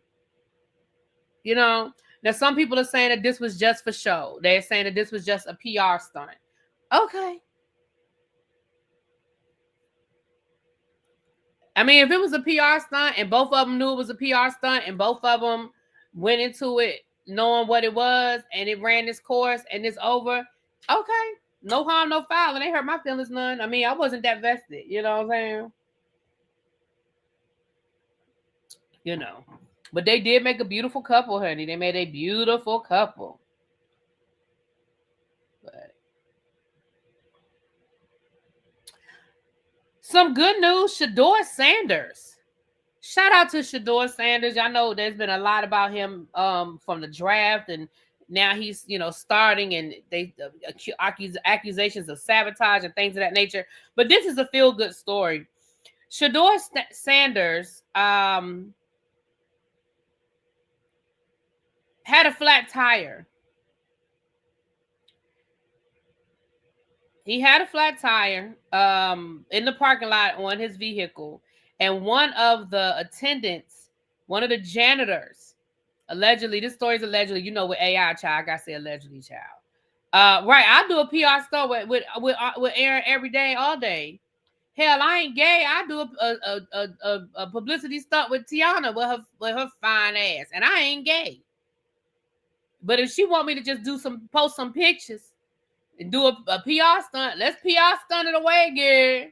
Now, some people are saying that this was just for show. They're saying that this was just a PR stunt. Okay. I mean, if it was a PR stunt and both of them knew it was a PR stunt and both of them went into it knowing what it was and it ran its course and it's over, okay. No harm, no foul. And they hurt my feelings none. I mean, I wasn't that vested. You know what I'm saying? You know. But they did make a beautiful couple, honey. They made a beautiful couple. But some good news, Shador Sanders. Shout out to Shador Sanders. I know there's been a lot about him from the draft, and now he's, starting, and they accusations of sabotage and things of that nature. But this is a feel-good story. Shador Sanders had a flat tire. He had a flat tire in the parking lot on his vehicle. And one of the attendants, one of the janitors, allegedly, this story is allegedly, with AI, child, I got to say allegedly, child. Right, I do a PR stunt with Aaron every day, all day. Hell, I ain't gay. I do a publicity stunt with Tiana with her fine ass. And I ain't gay. But if she want me to just post some pictures and do a PR stunt, let's PR stunt it away, girl.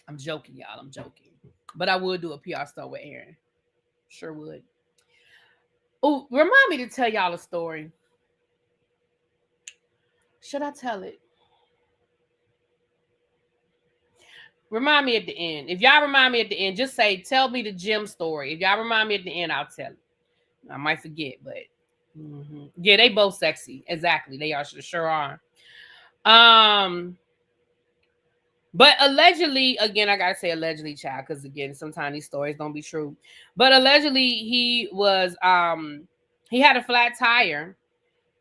I'm joking, y'all. I'm joking. But I would do a PR stunt with Aaron. Sure would. Oh, remind me to tell y'all a story. Should I tell it? Remind me at the end. If y'all remind me at the end, just say, tell me the gym story. If y'all remind me at the end, I'll tell it. I might forget, but yeah, they both sexy. Exactly. They are sure are. But allegedly, again, I gotta say allegedly, child, because again, sometimes these stories don't be true. But allegedly, he had a flat tire.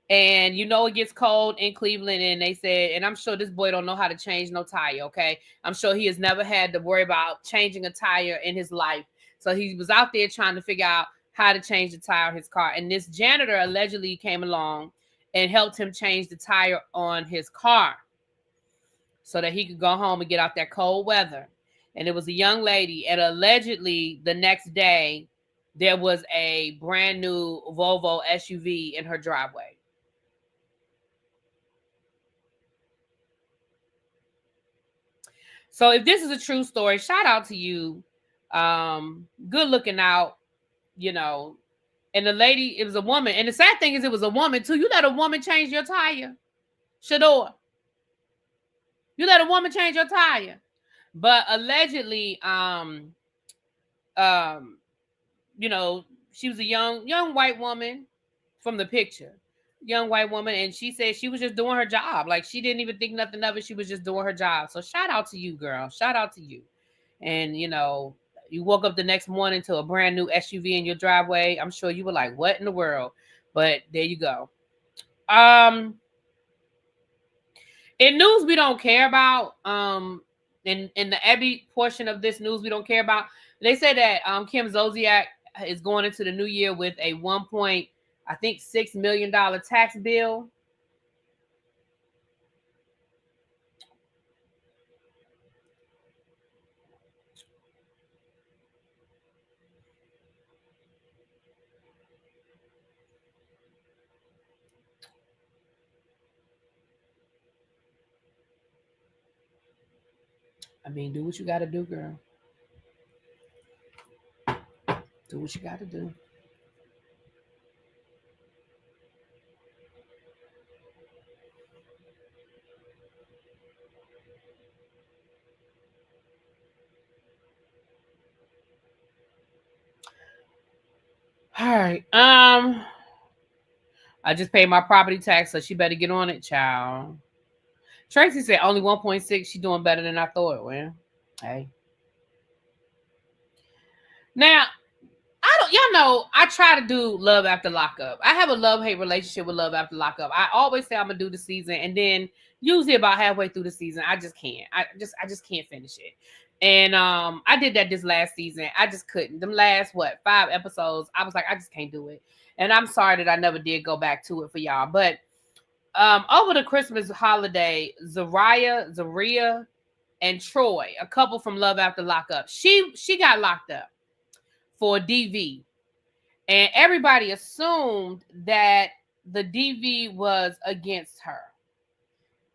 And it gets cold in Cleveland, and they said, and I'm sure this boy don't know how to change no tire, okay? I'm sure he has never had to worry about changing a tire in his life. So he was out there trying to figure out how to change the tire of his car. And this janitor allegedly came along and helped him change the tire on his car so that he could go home and get out that cold weather. And it was a young lady, and allegedly the next day, there was a brand new Volvo SUV in her driveway. So if this is a true story, shout out to you. Good looking out, And the lady, it was a woman. And the sad thing is it was a woman too. You let a woman change your tire. Shador. You let a woman change your tire. But allegedly, she was a young white woman from the picture. Young white woman, and she said she was just doing her job. Like, she didn't even think nothing of it. She was just doing her job. So shout out to you, girl. Shout out to you. And you woke up the next morning to a brand new SUV in your driveway. I'm sure you were like, what in the world? But there you go. In news we don't care about, in the Ebby portion of this news we don't care about, they said that Kim Zolciak is going into the new year with a $1.6 million tax bill. I mean, do what you got to do, girl. Do what you got to do. All right. I just paid my property tax, so she better get on it, child. Tracy said only 1.6. She doing better than I thought. Well, hey. Now, I try to do Love After Lockup. I have a love-hate relationship with Love After Lockup. I always say I'm gonna do the season, and then usually about halfway through the season, I just can't. I just can't finish it. And I did that this last season. I just couldn't. Them last 5 episodes, I was like, I just can't do it. And I'm sorry that I never did go back to it for y'all. But over the Christmas holiday, Zaria, and Troy, a couple from Love After Lockup, she got locked up for DV. And everybody assumed that the DV was against her.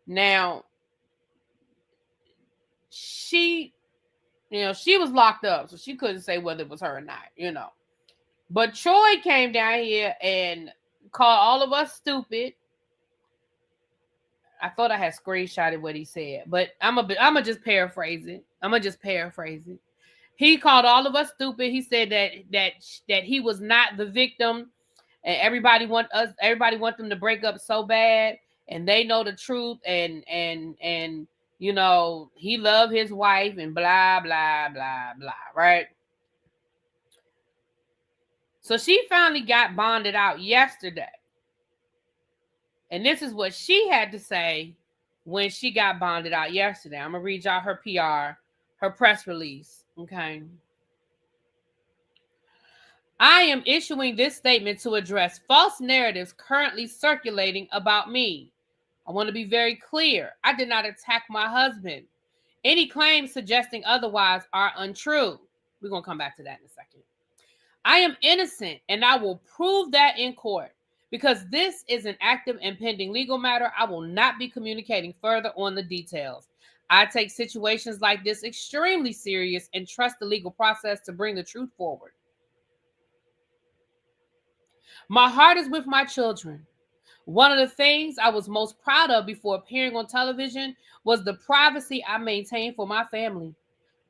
Now, she was locked up, so she couldn't say whether it was her or not, But Troy came down here and called all of us stupid. I thought I had screenshotted what he said, but I'm gonna just paraphrase it. He called all of us stupid. He said that he was not the victim, and everybody want them to break up so bad, and they know the truth, and he loved his wife, and blah blah blah blah, right? So she finally got bonded out yesterday. And this is what she had to say when she got bonded out yesterday. I'm going to read y'all her PR, her press release. Okay. I am issuing this statement to address false narratives currently circulating about me. I want to be very clear. I did not attack my husband. Any claims suggesting otherwise are untrue. We're going to come back to that in a second. I am innocent, and I will prove that in court. Because this is an active and pending legal matter, I will not be communicating further on the details. I take situations like this extremely serious and trust the legal process to bring the truth forward. My heart is with my children. One of the things I was most proud of before appearing on television was the privacy I maintained for my family.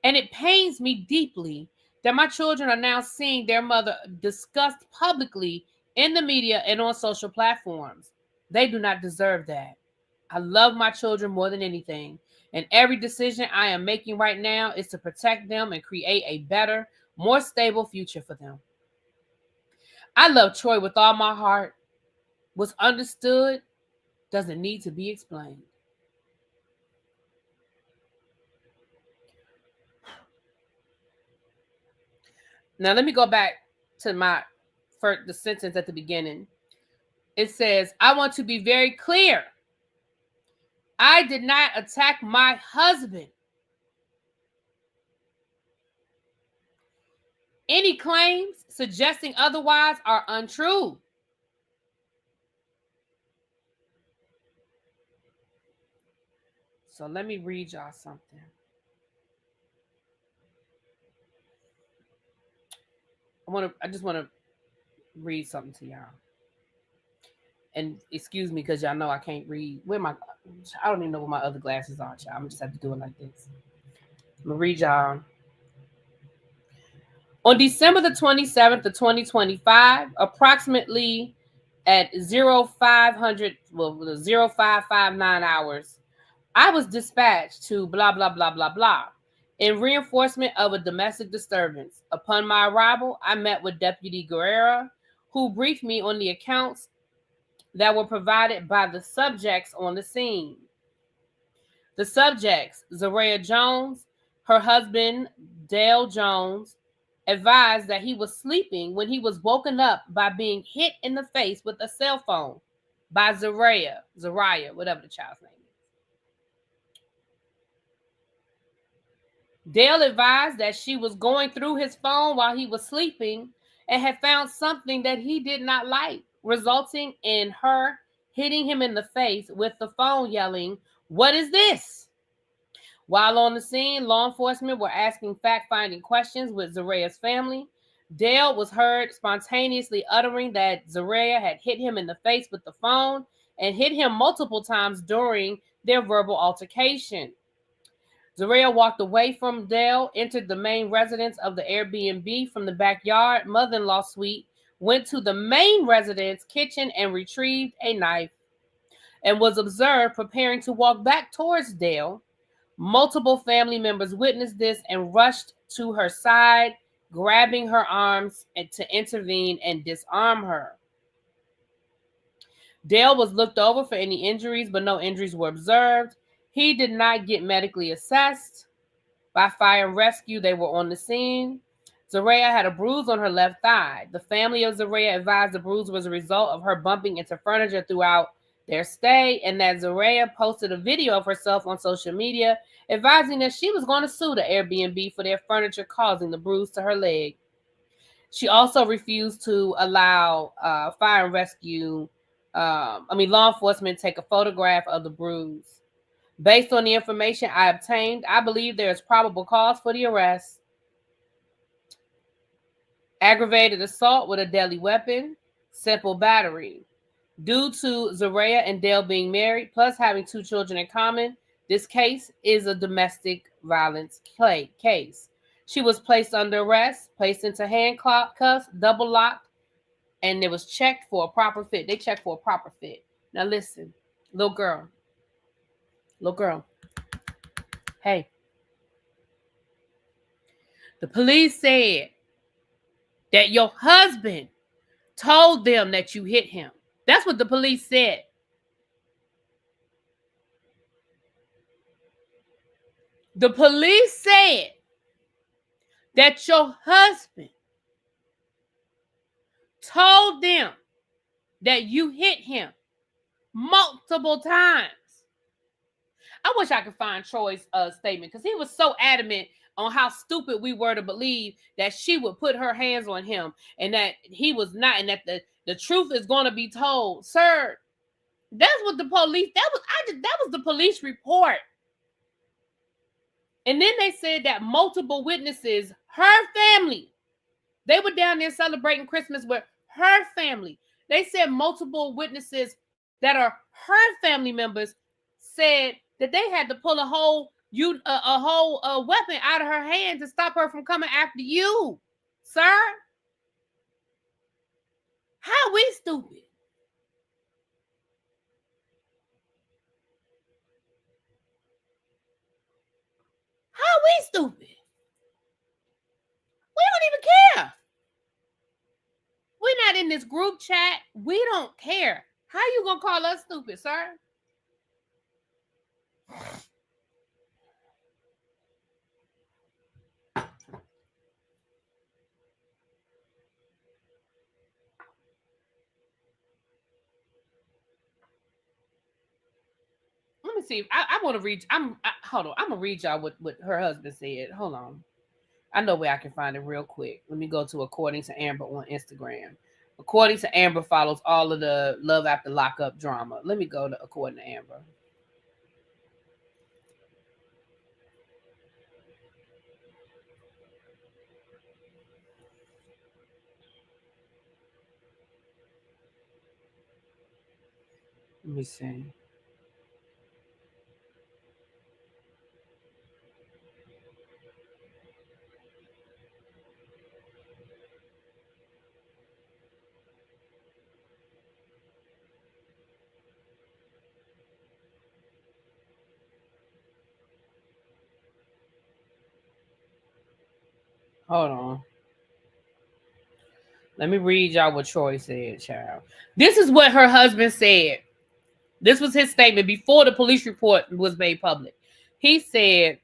And it pains me deeply that my children are now seeing their mother discussed publicly in the media and on social platforms. They do not deserve that. I love my children more than anything, and every decision I am making right now is to protect them and create a better, more stable future for them. I love Troy with all my heart. What's understood doesn't need to be explained. Now let me go back to the sentence at the beginning. It says, I want to be very clear. I did not attack my husband. Any claims suggesting otherwise are untrue. So let me read y'all something. I just want to read something to y'all. And excuse me, because y'all know I can't read. I don't even know where my other glasses are, y'all. I'm going to just have to do it like this. I'm going to read y'all. On December the 27th of 2025, approximately at 0559 hours, I was dispatched to blah, blah, blah, blah, blah, in reinforcement of a domestic disturbance. Upon my arrival, I met with Deputy Guerrera, who briefed me on the accounts that were provided by the subjects on the scene. The subjects, Zaria Jones, her husband, Dale Jones, advised that he was sleeping when he was woken up by being hit in the face with a cell phone by Zaria, whatever the child's name is. Dale advised that she was going through his phone while he was sleeping and had found something that he did not like, resulting in her hitting him in the face with the phone, yelling, "What is this?" While on the scene, law enforcement were asking fact-finding questions with Zaria's family. Dale was heard spontaneously uttering that Zaria had hit him in the face with the phone and hit him multiple times during their verbal altercation. Zaria walked away from Dale, entered the main residence of the Airbnb from the backyard mother-in-law suite, went to the main residence kitchen and retrieved a knife, and was observed preparing to walk back towards Dale. Multiple family members witnessed this and rushed to her side, grabbing her arms to intervene and disarm her. Dale was looked over for any injuries, but no injuries were observed. He did not get medically assessed. By fire and rescue, they were on the scene. Zaraya had a bruise on her left thigh. The family of Zaraya advised the bruise was a result of her bumping into furniture throughout their stay, and that Zaraya posted a video of herself on social media advising that she was going to sue the Airbnb for their furniture causing the bruise to her leg. She also refused to allow fire and rescue, law enforcement take a photograph of the bruise. Based on the information I obtained, I believe there is probable cause for the arrest. Aggravated assault with a deadly weapon, simple battery. Due to Zaraya and Dale being married, plus having 2 children in common, this case is a domestic violence case. She was placed under arrest, placed into handcuffs, double locked, and it was checked for a proper fit. They checked for a proper fit. Now listen, little girl. Hey. The police said that your husband told them that you hit him. That's what the police said. The police said that your husband told them that you hit him multiple times. I wish I could find Troy's statement because he was so adamant on how stupid we were to believe that she would put her hands on him and that he was not, and that the truth is going to be told. Sir, that's what the police, that was the police report. And then they said that multiple witnesses, her family, they were down there celebrating Christmas with her family. They said multiple witnesses that are her family members said that they had to pull a whole weapon out of her hand to stop her from coming after you, sir. How we stupid? How we stupid? We don't even care. We're not in this group chat. We don't care. How you gonna call us stupid, sir? Let me see. I want to read. Hold on. I'm gonna read y'all what her husband said. Hold on. I know where I can find it real quick. Let me go to According to Amber on Instagram. According to Amber follows all of the Love After Lockup drama. Let me go to According to Amber. Let me see. Hold on. Let me read y'all what Troy said, child. This is what her husband said. This was his statement before the police report was made public. He said,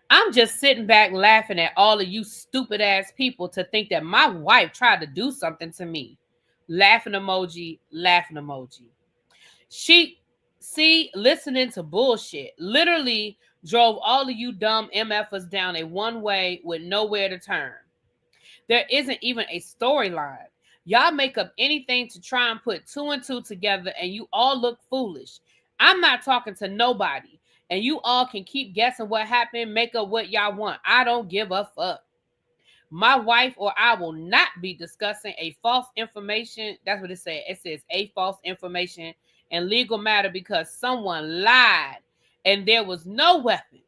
I'm just sitting back laughing at all of you stupid ass people to think that my wife tried to do something to me. Laughing emoji, laughing emoji. She, listening to bullshit. Literally drove all of you dumb MFers down a one way with nowhere to turn. There isn't even a storyline. Y'all make up anything to try and put 2 and 2 together, and you all look foolish. I'm not talking to nobody, and you all can keep guessing what happened, make up what y'all want. I don't give a fuck. My wife or I will not be discussing a false information. That's what it says. It says a false information and legal matter because someone lied and there was no weapon.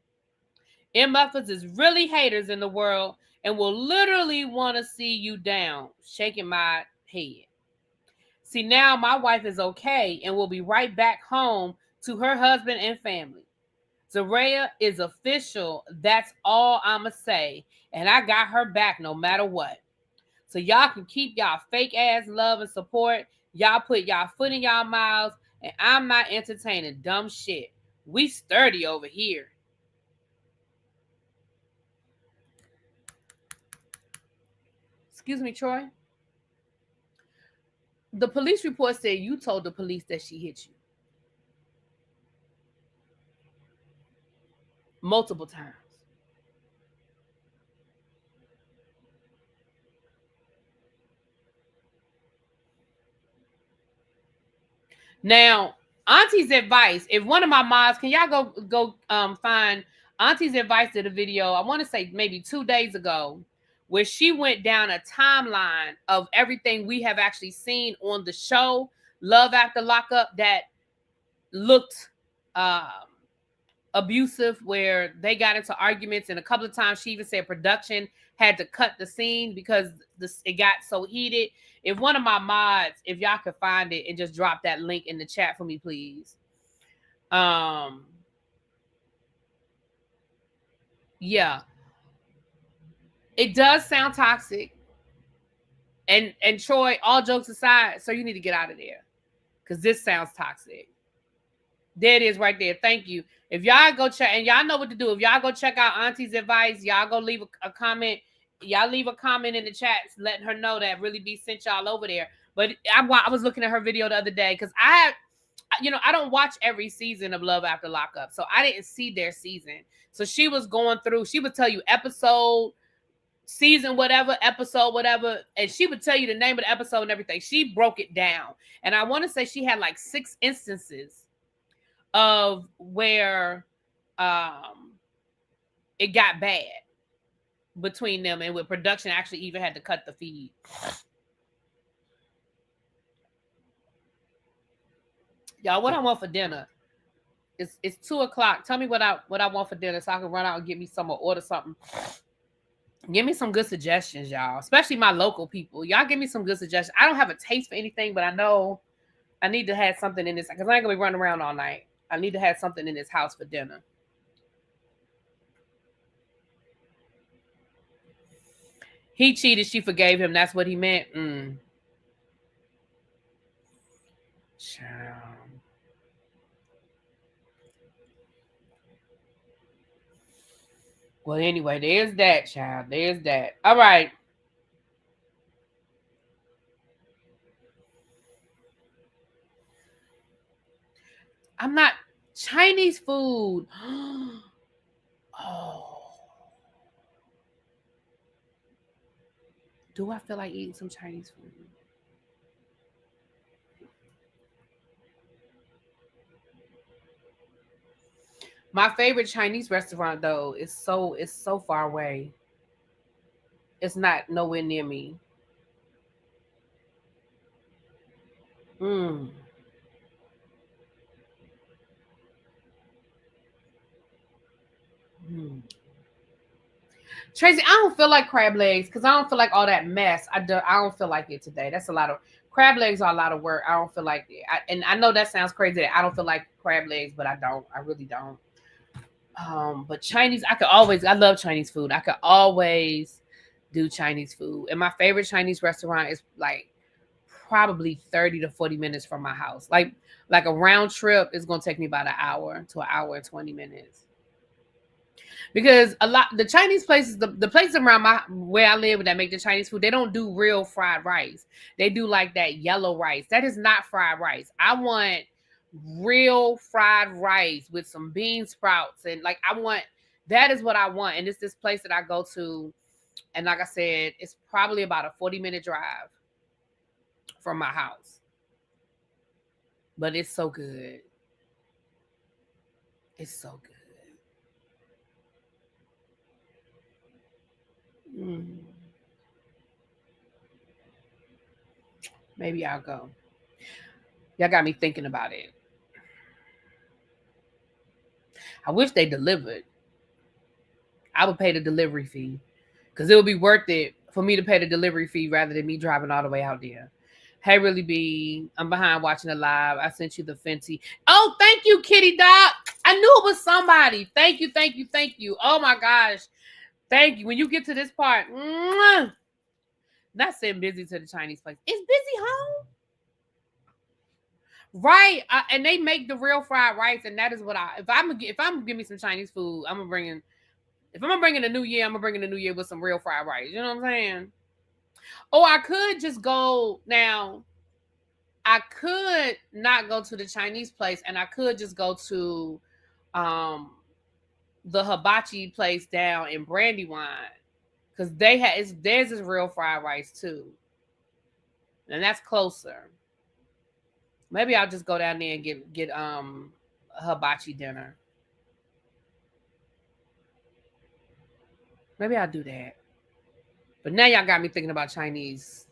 MFers is really haters in the world and will literally want to see you down, shaking my head. See, now my wife is okay and will be right back home to her husband and family. Zaraya is official. That's all I'ma say. And I got her back no matter what. So y'all can keep y'all fake ass love and support. Y'all put y'all foot in y'all mouths. And I'm not entertaining dumb shit. We sturdy over here. Excuse me, Troy. The police report said you told the police that she hit you multiple times. Now, Auntie's advice. If one of my mods, can y'all go find Auntie's advice to the video? I want to say maybe 2 days ago, where she went down a timeline of everything we have actually seen on the show Love After Lockup that looked abusive, where they got into arguments, and a couple of times she even said production had to cut the scene because it got so heated. If one of my mods, if y'all could find it and just drop that link in the chat for me, please. Yeah, it does sound toxic. And Troy, all jokes aside, so you need to get out of there because this sounds toxic. There it is right there. Thank you. If y'all go check, and y'all know what to do. If y'all go check out Auntie's advice, y'all go leave a comment. Y'all leave a comment in the chat letting her know that Really B sent y'all over there. But I was looking at her video the other day because I don't watch every season of Love After Lockup, so I didn't see their season. So she was going through. She would tell you episode, season, whatever, episode, whatever, and she would tell you the name of the episode and everything. She broke it down, and I want to say she had like 6 instances of where it got bad between them, and with production actually even had to cut the feed. Y'all, what I want for dinner? It's 2:00. Tell me what I want for dinner so I can run out and get me some or order something. Give me some good suggestions, y'all. Especially my local people. Y'all give me some good suggestions. I don't have a taste for anything, but I know I need to have something in this because I ain't gonna be running around all night. I need to have something in this house for dinner. He cheated. She forgave him. That's what he meant. Child. Well, anyway, there's that, child. There's that. All right. I'm not Chinese food. Oh. Do I feel like eating some Chinese food? My favorite Chinese restaurant, though, is so far away. It's not nowhere near me. Tracy, I don't feel like crab legs because I don't feel like all that mess. I don't feel like it today. That's a lot of crab legs are a lot of work. I don't feel like it. And I know that sounds crazy. I don't feel like crab legs, but I don't. I really don't. But Chinese, I love Chinese food. I could always do Chinese food. And my favorite Chinese restaurant is like probably 30 to 40 minutes from my house. Like a round trip is going to take me about an hour to an hour and 20 minutes. Because the Chinese places, the places around where I live that make the Chinese food, they don't do real fried rice. They do like that yellow rice. That is not fried rice. I want real fried rice with some bean sprouts, and that is what I want. And it's this place that I go to, and like I said, it's probably about a 40-minute drive from my house. But it's so good. It's so good. Maybe I'll go. Y'all got me thinking about it. I wish they delivered. I would pay the delivery fee because it would be worth it for me to pay the delivery fee rather than me driving all the way out there. Hey, Really B, I'm behind watching the live. I sent you the Fenty. Oh, thank you, Kitty Doc. I knew it was somebody. Thank you, thank you, thank you. Oh my gosh. Thank you. When you get to this part, not saying Busy to the Chinese place. Is Busy home? Right. And they make the real fried rice, and that is what if I'm gonna give me some Chinese food, if I'm gonna bring in the new year, I'm gonna bring in the new year with some real fried rice. You know what I'm saying? Or I could just go now. I could not go to the Chinese place, and I could just go to the hibachi place down in Brandywine, because theirs is real fried rice too, and that's closer. Maybe I'll just go down there and get a hibachi dinner. Maybe I'll do that. But now y'all got me thinking about Chinese.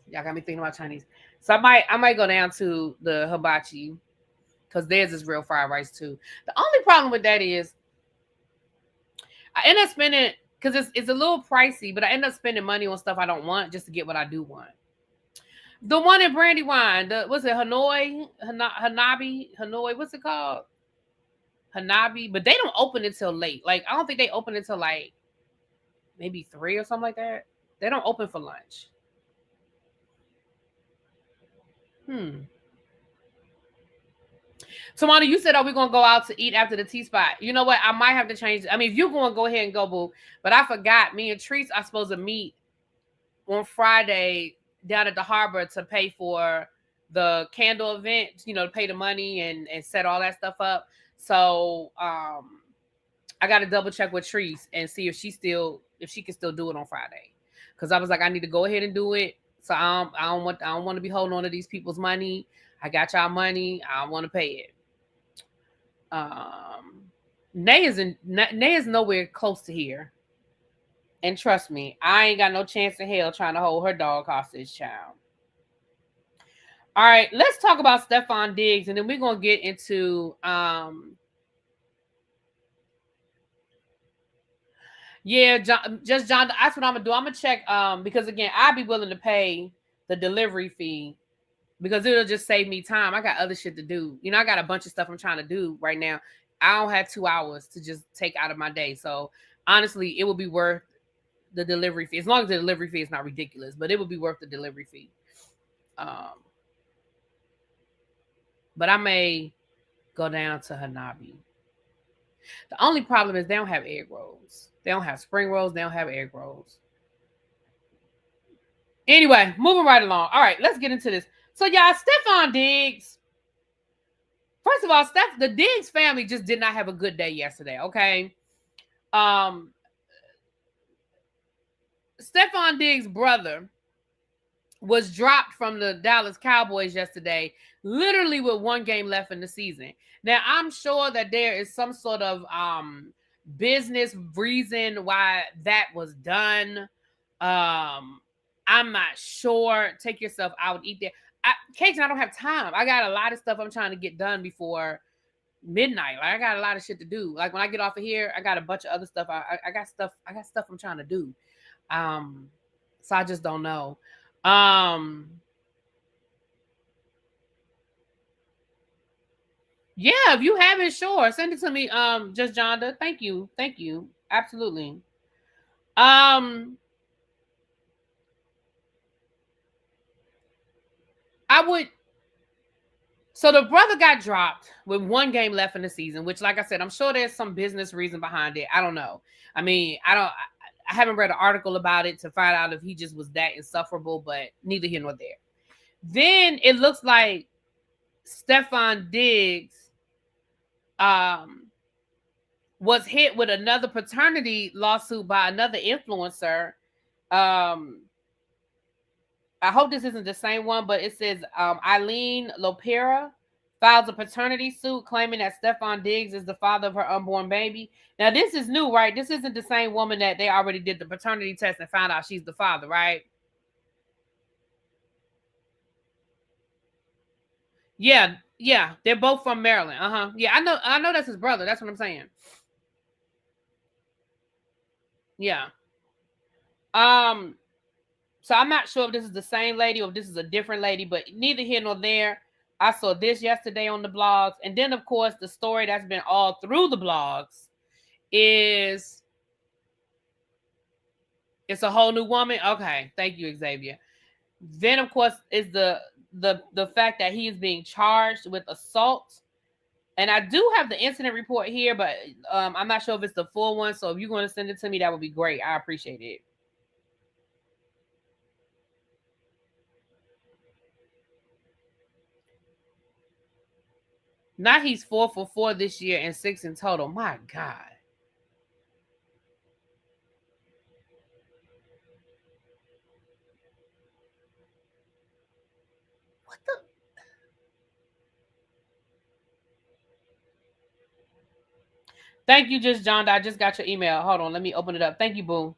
So I might go down to the hibachi, because theirs is real fried rice too. The only problem with that is I end up spending, because it's a little pricey, but I end up spending money on stuff I don't want just to get what I do want. The one in Brandywine, what's it, Hanoi, what's it called? Hanabi, but they don't open until late. Like, I don't think they open until like maybe 3 or something like that. They don't open for lunch. Tawana, you said, "Are we gonna go out to eat after the tea spot?" You know what? I might have to change. I mean, if you're going, go ahead and go, boo. But I forgot. Me and Treese are supposed to meet on Friday down at the harbor to pay for the candle event. You know, to pay the money and set all that stuff up. So I got to double check with Treese and see if she can still do it on Friday. Because I was like, I need to go ahead and do it. So I don't want to be holding on to these people's money. I got y'all money. I don't want to pay it. Nay is nowhere close to here. And trust me, I ain't got no chance in hell trying to hold her dog hostage, child. All right, let's talk about Stefon Diggs, and then we're gonna get into John. That's what I'm gonna do. I'm gonna check because again, I'd be willing to pay the delivery fee because it'll just save me time. I got other shit to do. You know, I got a bunch of stuff I'm trying to do right now. I don't have 2 hours to just take out of my day. So honestly, it would be worth the delivery fee, as long as the delivery fee is not ridiculous, but it would be worth the delivery fee. But I may go down to Hanabi. The only problem is they don't have egg rolls. They don't have spring rolls. They don't have egg rolls. Anyway, moving right along. All right, let's get into this. So, y'all, Stefon Diggs. First of all, the Diggs family just did not have a good day yesterday, okay? Stefon Diggs' brother was dropped from the Dallas Cowboys yesterday, literally with 1 game left in the season. Now, I'm sure that there is some sort of business reason why that was done. I'm not sure. Take yourself out, eat there. Cajun, I don't have time. I got a lot of stuff I'm trying to get done before midnight. Like, I got a lot of shit to do. Like, when I get off of here, I got a bunch of other stuff. I got stuff I'm trying to do. So I just don't know. Yeah, if you have it, sure. Send it to me. Just Jonda. Thank you. Absolutely. So the brother got dropped with 1 game left in the season, which, like I said, I'm sure there's some business reason behind it. I don't know. I mean, I haven't read an article about it to find out if he just was that insufferable, but neither here nor there. Then it looks like Stefon Diggs was hit with another paternity lawsuit by another influencer. I hope this isn't the same one, but it says Eileen Lopera files a paternity suit claiming that Stefon Diggs is the father of her unborn baby. Now, this is new, right? This isn't the same woman that they already did the paternity test and found out she's the father, right? Yeah, they're both from Maryland. Yeah, I know that's his brother. That's what I'm saying. Yeah. So I'm not sure if this is the same lady or if this is a different lady, but neither here nor there. I saw this yesterday on the blogs. And then, of course, the story that's been all through the blogs is it's a whole new woman. Okay. Thank you, Xavier. Then, of course, is the fact that he is being charged with assault. And I do have the incident report here, but I'm not sure if it's the full one. So if you're going to send it to me, that would be great. I appreciate it. Now he's 4 for 4 this year and 6 in total. My God. What the? Thank you, Just John. I just got your email. Hold on. Let me open it up. Thank you, boo.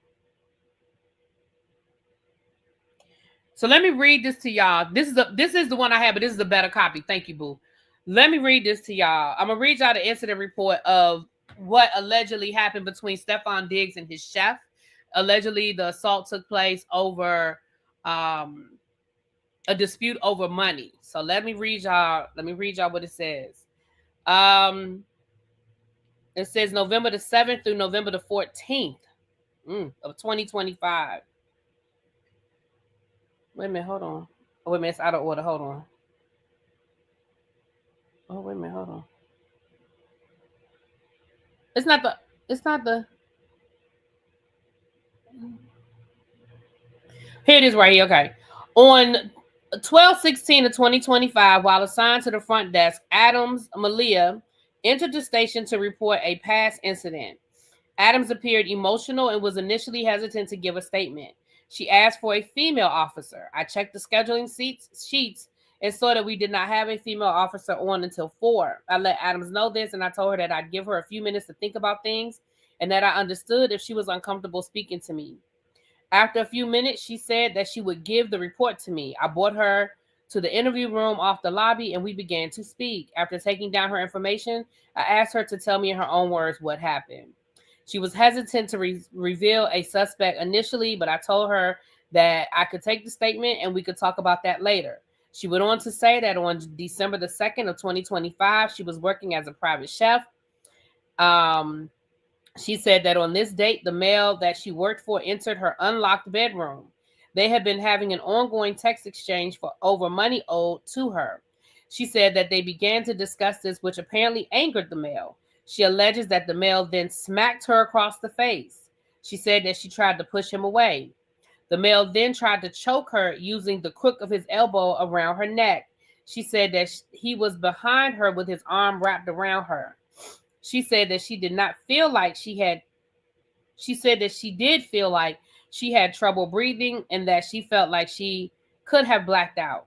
So let me read this to y'all. This is the one I have, but this is a better copy. Thank you, boo. Let me read this to y'all. I'm gonna read y'all the incident report of what allegedly happened between Stefon Diggs and his chef. Allegedly, the assault took place over a dispute over money. So let me read y'all what it says. It says November the 7th through November the 14th of 2025. Wait a minute, hold on. Oh, wait a minute, it's out of order. Hold on. Oh, wait a minute, hold on. It's not the. Here it is right here. Okay. On 12/16 of 2025, while assigned to the front desk, Adams Malia entered the station to report a past incident. Adams appeared emotional and was initially hesitant to give a statement. She asked for a female officer. I checked the scheduling sheets and saw that we did not have a female officer on until 4. I let Adams know this, and I told her that I'd give her a few minutes to think about things and that I understood if she was uncomfortable speaking to me. After a few minutes, she said that she would give the report to me. I brought her to the interview room off the lobby, and we began to speak. After taking down her information, I asked her to tell me in her own words what happened. She was hesitant to reveal a suspect initially, but I told her that I could take the statement and we could talk about that later. She went on to say that on December the 2nd of 2025, she was working as a private chef. She said that on this date, the male that she worked for entered her unlocked bedroom. They had been having an ongoing text exchange for over money owed to her. She said that they began to discuss this, which apparently angered the male. She alleges that the male then smacked her across the face. She said that she tried to push him away. The male then tried to choke her using the crook of his elbow around her neck. She said that he was behind her with his arm wrapped around her. She said that she did not feel like she did feel like she had trouble breathing and that she felt like she could have blacked out.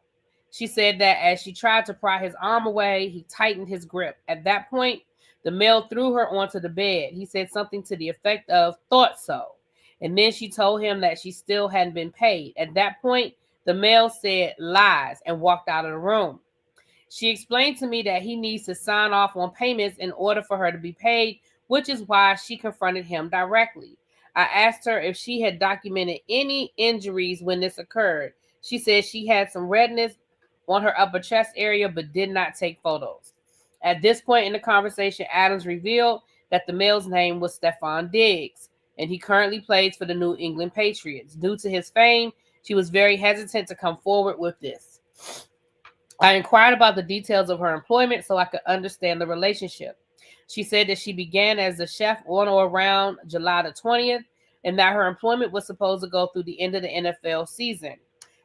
She said that as she tried to pry his arm away, he tightened his grip. At that point, the male threw her onto the bed. He said something to the effect of, "Thought so." And then she told him that she still hadn't been paid. At that point, the male said lies and walked out of the room. She explained to me that he needs to sign off on payments in order for her to be paid, which is why she confronted him directly. I asked her if she had documented any injuries when this occurred. She said she had some redness on her upper chest area, but did not take photos. At this point in the conversation, Adams revealed that the male's name was Stefon Diggs, and he currently plays for the New England Patriots. Due to his fame, she was very hesitant to come forward with this. I inquired about the details of her employment so I could understand the relationship. She said that she began as a chef on or around July the 20th, and that her employment was supposed to go through the end of the NFL season.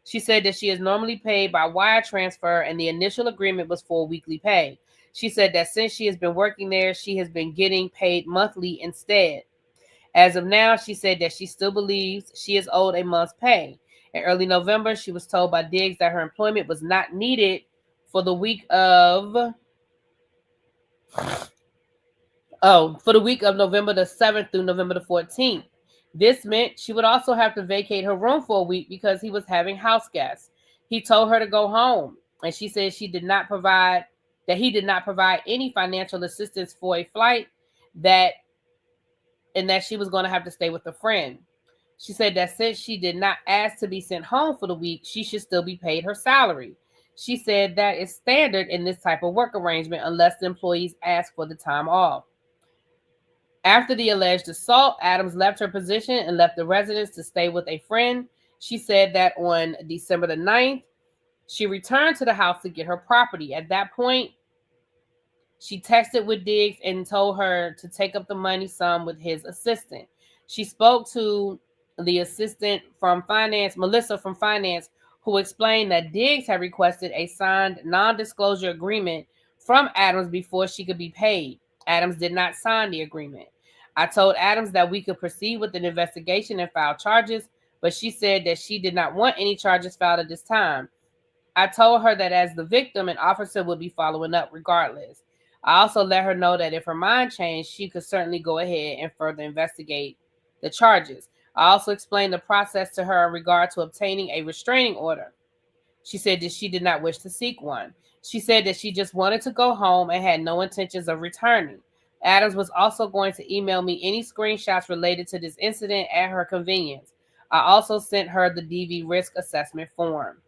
She said that she is normally paid by wire transfer, and the initial agreement was for weekly pay. She said that since she has been working there, she has been getting paid monthly instead. As of now, she said that she still believes she is owed a month's pay. In early November, she was told by Diggs that her employment was not needed for the week of November the 7th through November the 14th. This meant she would also have to vacate her room for a week because he was having house guests. He told her to go home, and she said he did not provide any financial assistance for a flight, and that she was going to have to stay with a friend. She said that since she did not ask to be sent home for the week, she should still be paid her salary. She said that is standard in this type of work arrangement unless the employees ask for the time off. After the alleged assault, Adams left her position and left the residence to stay with a friend. She said that on December the 9th, she returned to the house to get her property. At that point, she texted with Diggs and told her to take up the money sum with his assistant. She spoke to the assistant from finance, Melissa from finance, who explained that Diggs had requested a signed non-disclosure agreement from Adams before she could be paid. Adams did not sign the agreement. I told Adams that we could proceed with an investigation and file charges, but she said that she did not want any charges filed at this time. I told her that as the victim, an officer would be following up regardless. I also let her know that if her mind changed, she could certainly go ahead and further investigate the charges. I also explained the process to her in regard to obtaining a restraining order. She said that she did not wish to seek one. She said that she just wanted to go home and had no intentions of returning. Adams was also going to email me any screenshots related to this incident at her convenience. I also sent her the DV risk assessment form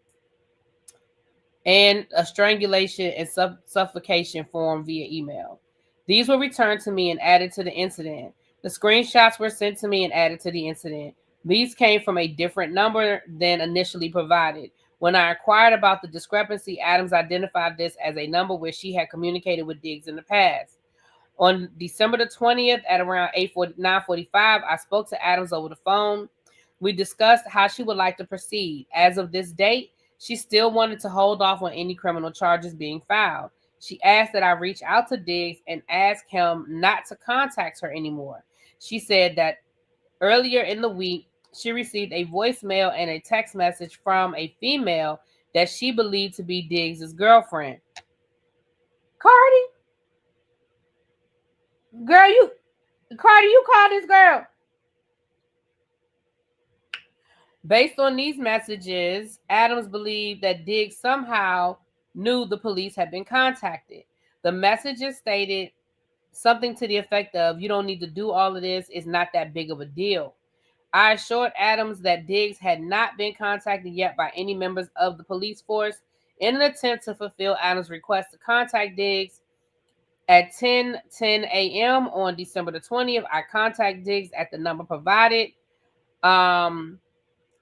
and a strangulation and suffocation form via email. These were returned to me and added to the incident. The screenshots were sent to me and added to the incident. These came from a different number than initially provided. When I inquired about the discrepancy, Adams identified this as a number where she had communicated with Diggs in the past. On December the 20th at around 9:45, I spoke to Adams over the phone. We discussed how she would like to proceed. As of this date, she still wanted to hold off on any criminal charges being filed. She asked that I reach out to Diggs and ask him not to contact her anymore. She said that earlier in the week, she received a voicemail and a text message from a female that she believed to be Diggs' girlfriend. Cardi? Cardi, you call this girl. Based on these messages, Adams believed that Diggs somehow knew the police had been contacted. The messages stated something to the effect of, "You don't need to do all of this. It's not that big of a deal." I assured Adams that Diggs had not been contacted yet by any members of the police force. In an attempt to fulfill Adams' request to contact Diggs at 10:10 a.m. on December the 20th, I contacted Diggs at the number provided. On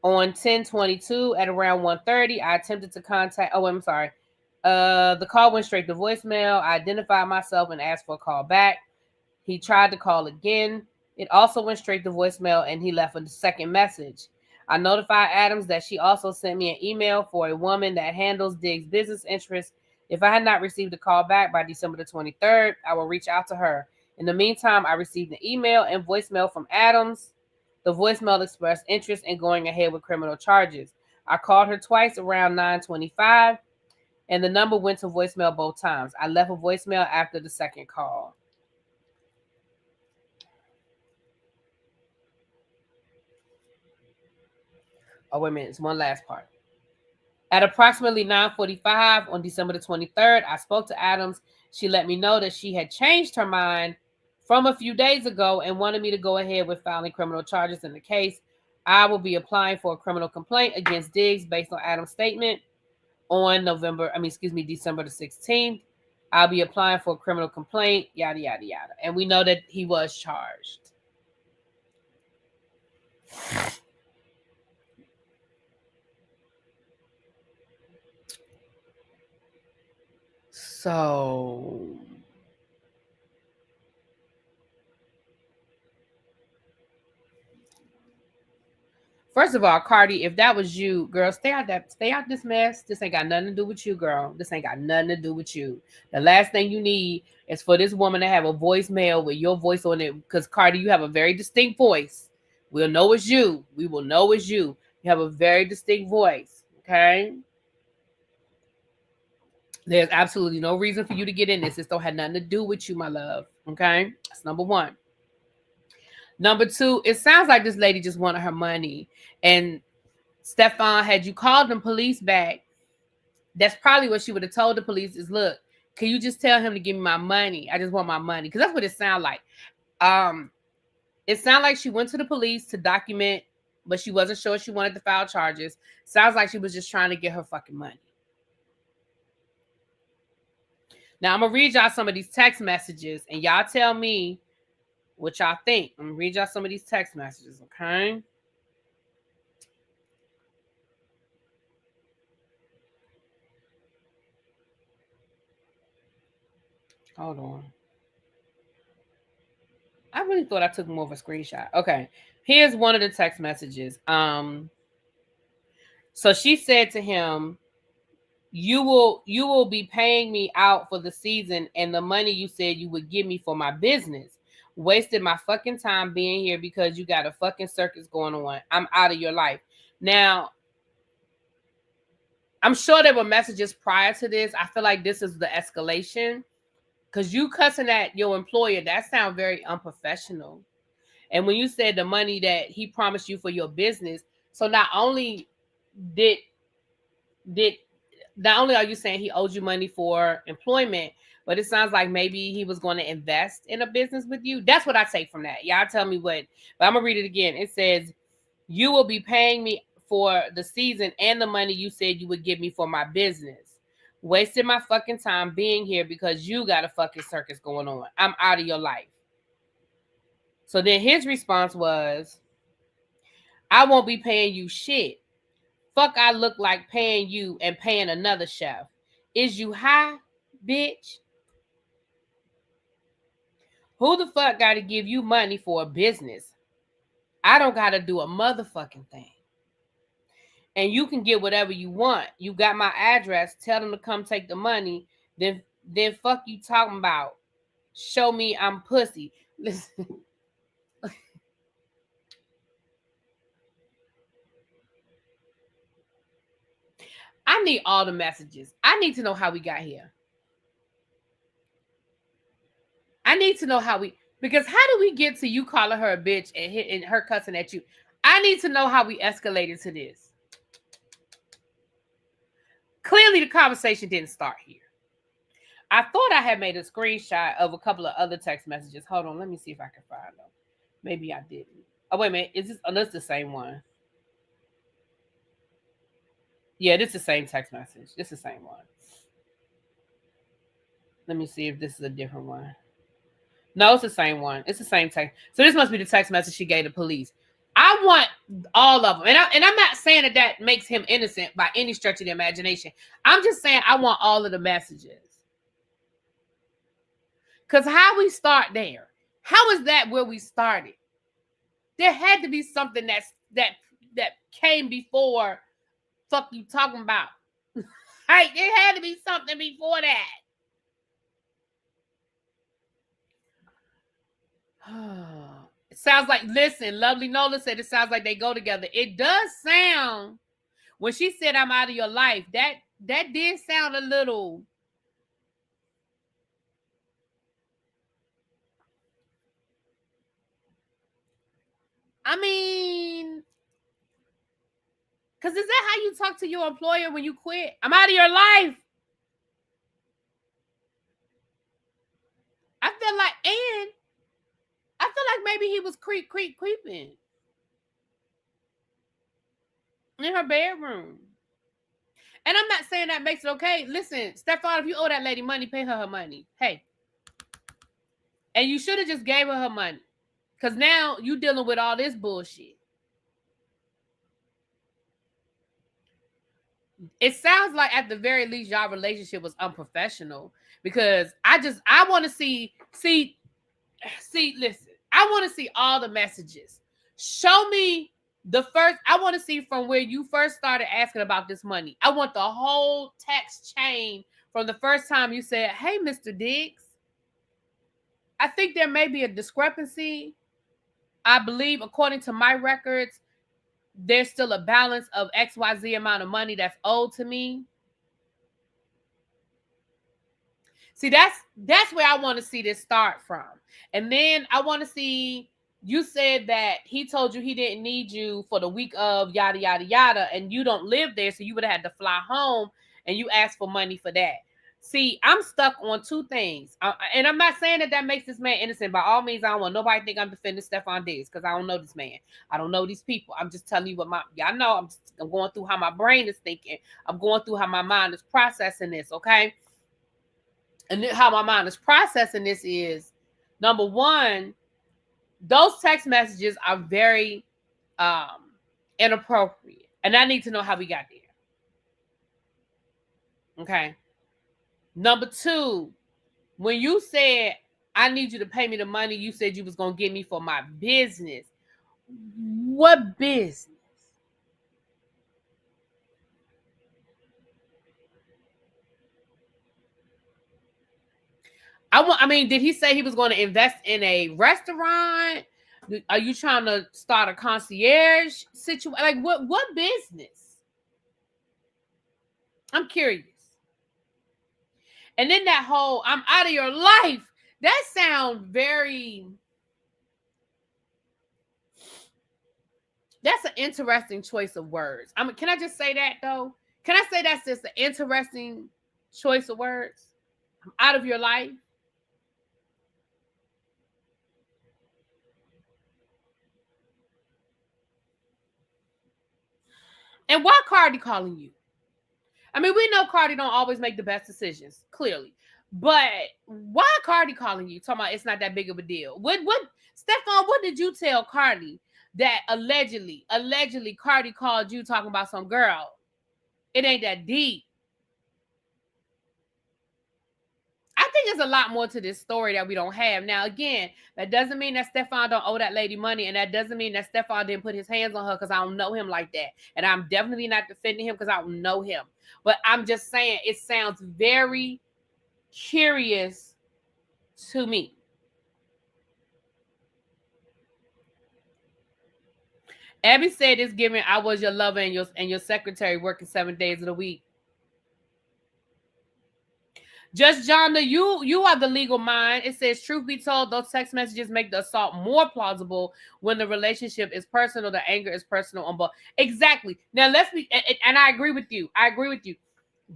10:22 at around 1:30, I attempted to contact. Oh, I'm sorry. The call went straight to voicemail. I identified myself and asked for a call back. He tried to call again. It also went straight to voicemail, and he left a second message. I notified Adams that she also sent me an email for a woman that handles Diggs' business interests. If I had not received a call back by December the 23rd, I will reach out to her. In the meantime, I received an email and voicemail from Adams. The voicemail expressed interest in going ahead with criminal charges. I called her twice around 9:25, and the number went to voicemail both times. I left a voicemail after the second call. Oh, wait a minute. It's one last part. At approximately 9:45 on December the 23rd, I spoke to Adams. She let me know that she had changed her mind from a few days ago and wanted me to go ahead with filing criminal charges in the case. I will be applying for a criminal complaint against Diggs based on Adams' statement on December the 16th. I'll be applying for a criminal complaint, yada, yada, yada. And we know that he was charged. So, first of all, Cardi, if that was you, girl, stay out this mess. This ain't got nothing to do with you, girl. This ain't got nothing to do with you. The last thing you need is for this woman to have a voicemail with your voice on it. Because Cardi, you have a very distinct voice. We'll know it's you. We will know it's you. You have a very distinct voice. Okay. There's absolutely no reason for you to get in this. This don't have nothing to do with you, my love. Okay. That's number one. Number two, it sounds like this lady just wanted her money. And Stefon, had you called the police back, that's probably what she would have told the police is, look, can you just tell him to give me my money? I just want my money. Because that's what it sounds like. It sounded like she went to the police to document, but she wasn't sure she wanted to file charges. Sounds like she was just trying to get her fucking money. Now, I'm going to read y'all some of these text messages, and y'all tell me what y'all think. I'm going to read y'all some of these text messages, okay? Hold on. I really thought I took more of a screenshot. Okay. Here's one of the text messages. So she said to him, You will be paying me out for the season and the money you said you would give me for my business. Wasted my fucking time being here because you got a fucking circus going on. I'm out of your life. Now, I'm sure there were messages prior to this. I feel like this is the escalation. Because you cussing at your employer, that sounds very unprofessional. And when you said the money that he promised you for your business, so not only are you saying he owed you money for employment, but it sounds like maybe he was going to invest in a business with you. That's what I take from that. Y'all tell me what, but I'm going to read it again. It says, you will be paying me for the season and the money you said you would give me for my business. Wasted my fucking time being here because you got a fucking circus going on. I'm out of your life. So then his response was, I won't be paying you shit. Fuck I look like paying you and paying another chef. Is you high, bitch? Who the fuck got to give you money for a business? I don't got to do a motherfucking thing. And you can get whatever you want. You got my address. Tell them to come take the money. Then fuck you talking about. Show me I'm pussy. Listen. I need all the messages. I need to know how we got here. I need to know because how do we get to you calling her a bitch and her cussing at you? I need to know how we escalated to this. Clearly, the conversation didn't start here. I thought I had made a screenshot of a couple of other text messages. Hold on, let me see if I can find them. Maybe I didn't. Oh, wait a minute. Is this? Oh, that's the same one. Yeah, this is the same text message. This is the same one. Let me see if this is a different one. No, it's the same one. It's the same text. So this must be the text message she gave the police. I want all of them. And I'm not saying that makes him innocent by any stretch of the imagination. I'm just saying I want all of the messages. Because how we start there? How is that where we started? There had to be something that came before fuck you talking about. Right? There had to be something before that. It sounds like, listen, Lovely Nola said it sounds like they go together. It does sound, when she said I'm out of your life, that did sound a little. I mean, because is that how you talk to your employer when you quit? I'm out of your life. I feel like maybe he was creeping in her bedroom. And I'm not saying that makes it okay. Listen, Stefon, if you owe that lady money, pay her money. Hey. And you should have just gave her money. Because now you dealing with all this bullshit. It sounds like at the very least y'all relationship was unprofessional. Because I want to see, listen. I want to see all the messages. Show me I want to see from where you first started asking about this money. I want the whole text chain from the first time you said, hey, Mr. Diggs, I think there may be a discrepancy. I believe, according to my records, there's still a balance of XYZ amount of money that's owed to me. See, that's where I want to see this start from. And then I want to see, you said that he told you he didn't need you for the week of yada, yada, yada, and you don't live there, so you would have had to fly home, and you asked for money for that. See, I'm stuck on two things. And I'm not saying that makes this man innocent. By all means, I don't want nobody to think I'm defending Stefon Diggs because I don't know this man. I don't know these people. I'm just telling you what y'all know. I'm going through how my brain is thinking. I'm going through how my mind is processing this, okay? And how my mind is processing this is, number one, those text messages are very inappropriate. And I need to know how we got there. Okay. Number two, when you said, I need you to pay me the money you said you was going to give me for my business. What business? I mean, did he say he was going to invest in a restaurant? Are you trying to start a concierge situation? Like what business? I'm curious. And then that whole "I'm out of your life," that sounds very. That's an interesting choice of words. I mean, can I just say that though? Can I say that's just an interesting choice of words? I'm out of your life. And why Cardi calling you? I mean, we know Cardi don't always make the best decisions, clearly. But why Cardi calling you? Talking about it's not that big of a deal. What Stefon, what did you tell Cardi that allegedly Cardi called you talking about some girl? It ain't that deep. I think there's a lot more to this story that we don't have. Now, again, that doesn't mean that Stefon don't owe that lady money, and that doesn't mean that Stefon didn't put his hands on her because I don't know him like that. And I'm definitely not defending him because I don't know him. But I'm just saying it sounds very curious to me. Abby said it's given I was your lover and your secretary working 7 days of the week. Just Jonna, you are the legal mind. It says, truth be told, those text messages make the assault more plausible when the relationship is personal. The anger is personal on both. Exactly. Now let's be, and I agree with you.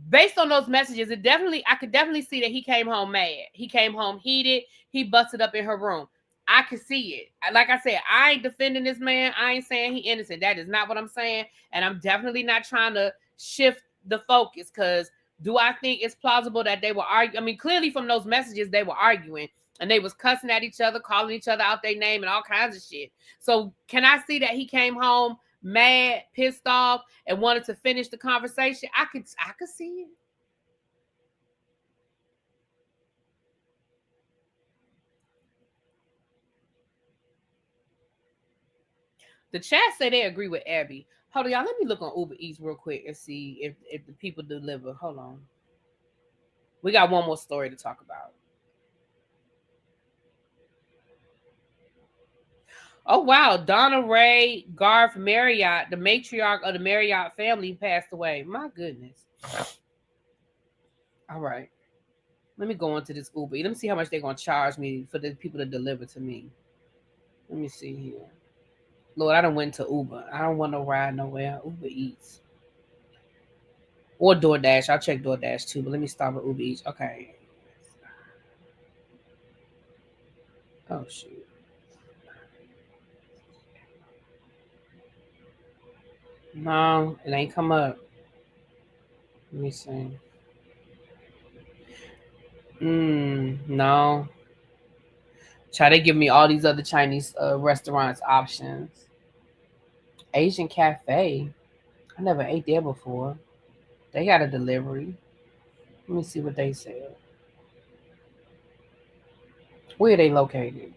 Based on those messages, I could definitely see that he came home mad. He came home heated. He busted up in her room. I could see it. Like I said, I ain't defending this man. I ain't saying he innocent. That is not what I'm saying. And I'm definitely not trying to shift the focus because do I think it's plausible that they were arguing? I mean, clearly from those messages, they were arguing and they was cussing at each other, calling each other out their name and all kinds of shit. So can I see that he came home mad, pissed off, and wanted to finish the conversation? I could see it. The chat say they agree with Abby. Hold on, y'all. Let me look on Uber Eats real quick and see if the people deliver. Hold on. We got one more story to talk about. Oh, wow. Donna Ray Garth Marriott, the matriarch of the Marriott family, passed away. My goodness. All right. Let me go into this Uber. Let me see how much they're going to charge me for the people to deliver to me. Let me see here. Lord, I done went to Uber. I don't want no ride nowhere. Uber Eats. Or DoorDash. I'll check DoorDash too, but let me start with Uber Eats. Okay. Oh, shoot. No, it ain't come up. Let me see. No. Try to give me all these other Chinese restaurants options. Asian Cafe. I never ate there before. They got a delivery. Let me see what they said. Where are they located?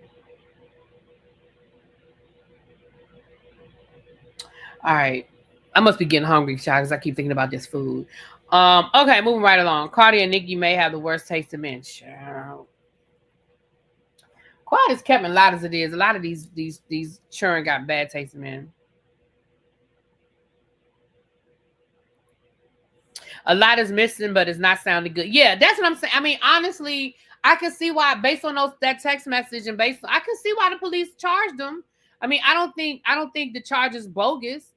All right. I must be getting hungry, child, because I keep thinking about this food. Okay, moving right along. Cardi and Nicki may have the worst taste of men. Child. Quite as kept a lot as it is. A lot of these children got bad taste in men. A lot is missing, but it's not sounding good. Yeah, that's what I'm saying. I mean, honestly, I can see why, based on that text message and I can see why the police charged them. I mean, I don't think the charge is bogus.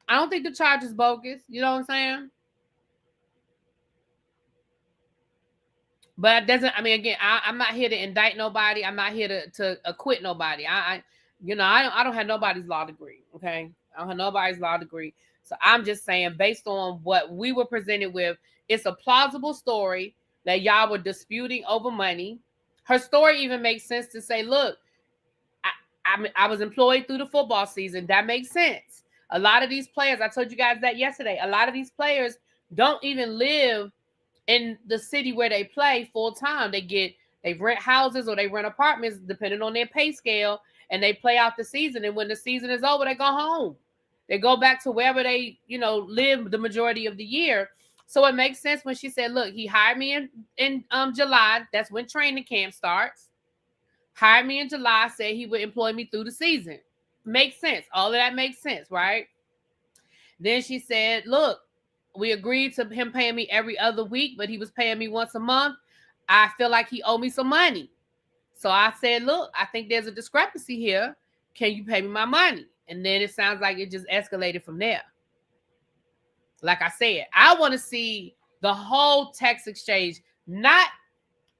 I don't think the charge is bogus. You know what I'm saying? But it doesn't. I mean, again, I'm not here to indict nobody. I'm not here to acquit nobody. I don't have nobody's law degree. Okay, I don't have nobody's law degree. So I'm just saying, based on what we were presented with, it's a plausible story that y'all were disputing over money. Her story even makes sense to say, look, I was employed through the football season. That makes sense. A lot of these players, I told you guys that yesterday, a lot of these players don't even live in the city where they play full time. They rent houses or they rent apartments depending on their pay scale, and they play out the season. And when the season is over, they go home. They go back to wherever they, live the majority of the year. So it makes sense when she said, look, he hired me in July. That's when training camp starts. Hired me in July, said he would employ me through the season. Makes sense. All of that makes sense, right? Then she said, look, we agreed to him paying me every other week, but he was paying me once a month. I feel like he owed me some money. So I said, look, I think there's a discrepancy here. Can you pay me my money? And then it sounds like it just escalated from there. Like I said, I want to see the whole text exchange, not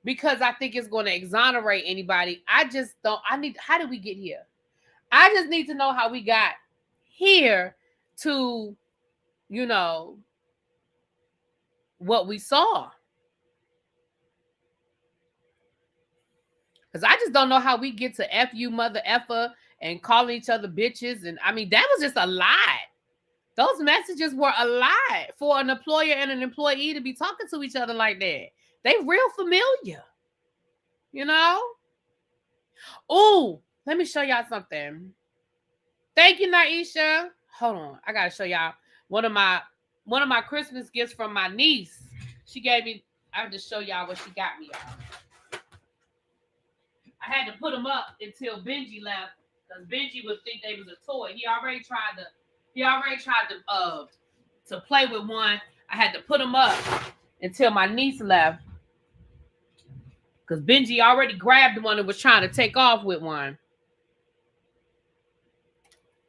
because I think it's going to exonerate anybody. I just don't. How did we get here? I just need to know how we got here to, what we saw. Because I just don't know how we get to F you, mother effer, and calling each other bitches. And I mean, that was just a lie. Those messages were a lie for an employer and an employee to be talking to each other like that. They real familiar, Oh, let me show y'all something. Thank you, Naisha. Hold on, I gotta show y'all one of my Christmas gifts from my niece. She gave me. I have to show y'all what she got me, y'all. I had to put them up until Benji left because Benji would think they was a toy. He already tried to play with one. I had to put them up until my niece left because Benji already grabbed one and was trying to take off with one.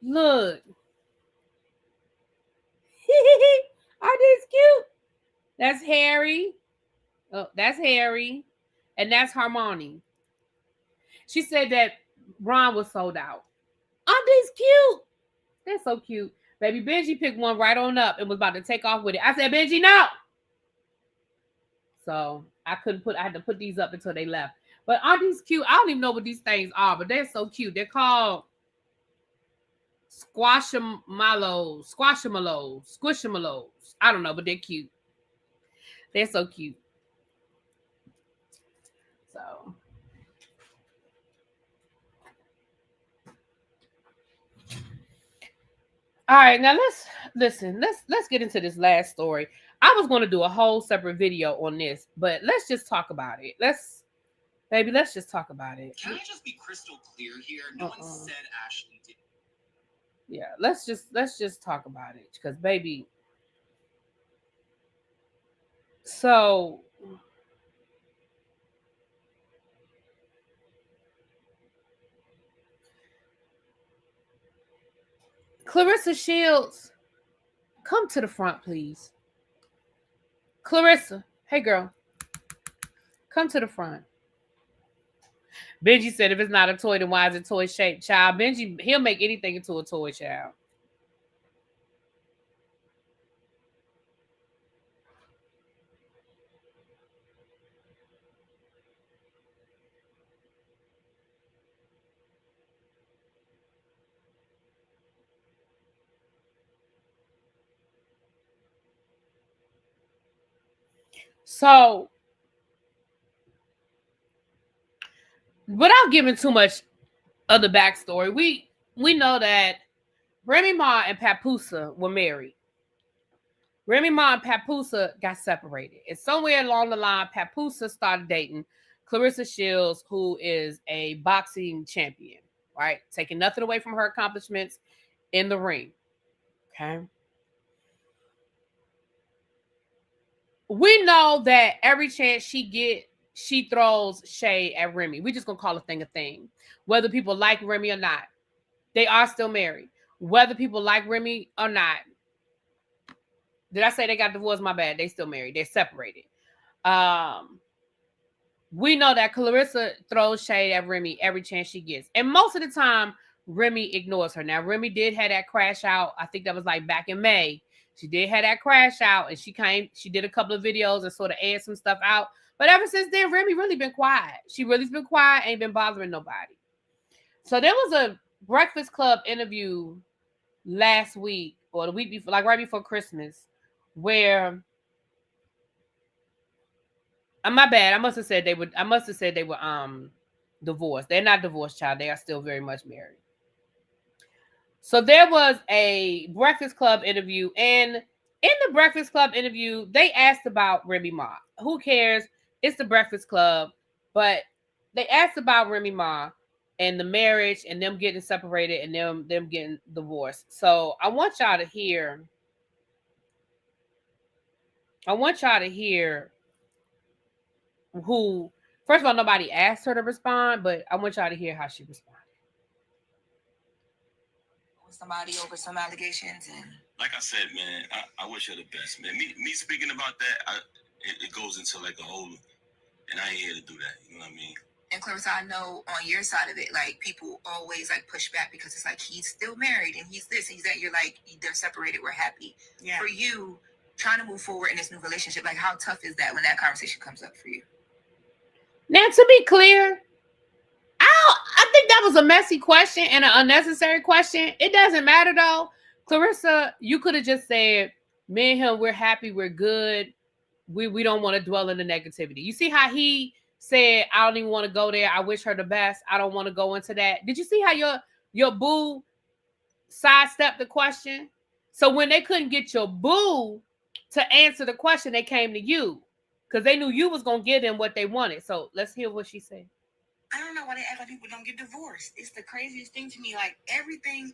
Look. Aren't these cute? That's Harry. Oh, that's Harry. And that's Harmony. She said that Ron was sold out. Aren't these cute? They're so cute. Baby Benji picked one right on up and was about to take off with it. I said, Benji, no. So I had to put these up until they left. But aren't these cute? I don't even know what these things are, but they're so cute. They're called Squishmallows. I don't know, but they're cute. They're so cute. So all right, now let's get into this last story. I was going to do a whole separate video on this, but let's just talk about it. Let's just talk about it. Can I just be crystal clear here? No one said Ashley did. Yeah, let's just talk about it because baby. So Clarissa Shields, come to the front, please. Clarissa, hey girl, come to the front. Benji said if it's not a toy, then why is it toy shaped? Child, Benji, he'll make anything into a toy, child. So, without giving too much of the backstory, we know that Remy Ma and Papoose were married. Remy Ma and Papoose got separated. And somewhere along the line, Papoose started dating Clarissa Shields, who is a boxing champion, right? Taking nothing away from her accomplishments in the ring. Okay. We know that every chance she get, she throws shade at Remy. We're just going to call a thing a thing. Whether people like Remy or not, they are still married. Whether people like Remy or not. Did I say they got divorced? My bad. They still married. They're separated. We know that Clarissa throws shade at Remy every chance she gets. And most of the time, Remy ignores her. Now, Remy did have that crash out. I think that was like back in May. She did have that crash out, and she did a couple of videos and sort of aired some stuff out. But ever since then, Remy really been quiet. She really's been quiet, ain't been bothering nobody. So there was a Breakfast Club interview last week or the week before, like right before Christmas, where my bad. I must have said they were divorced. They're not divorced, child. They are still very much married. So there was a Breakfast Club interview, and In the Breakfast Club interview, they asked about Remy Ma. Who cares? It's the Breakfast Club. But they asked about Remy Ma and the marriage and them getting separated and them getting divorced. So I want y'all to hear who, first of all, nobody asked her to respond, but I want y'all to hear how she responded. Somebody over some allegations, and like I said, man, I wish her the best, man. Me speaking about that, it goes into like a whole, and I ain't here to do that. You know what I mean? And Clarissa, I know on your side of it, like people always like push back because it's like he's still married and he's this, he's that. You're like, they're separated, we're happy. Yeah. For you, trying to move forward in this new relationship, like how tough is that when that conversation comes up for you? Now, to be clear, I think that was a messy question and an unnecessary question. It doesn't matter though. Clarissa, you could have just said, me and him, we're happy, we're good. We don't want to dwell in the negativity. You see how he said, I don't even want to go there. I wish her the best. I don't want to go into that. Did you see how your boo sidestepped the question? So when they couldn't get your boo to answer the question, they came to you because they knew you was going to give them what they wanted. So let's hear what she said. I don't know why they act like people don't get divorced. It's the craziest thing to me. Like everything,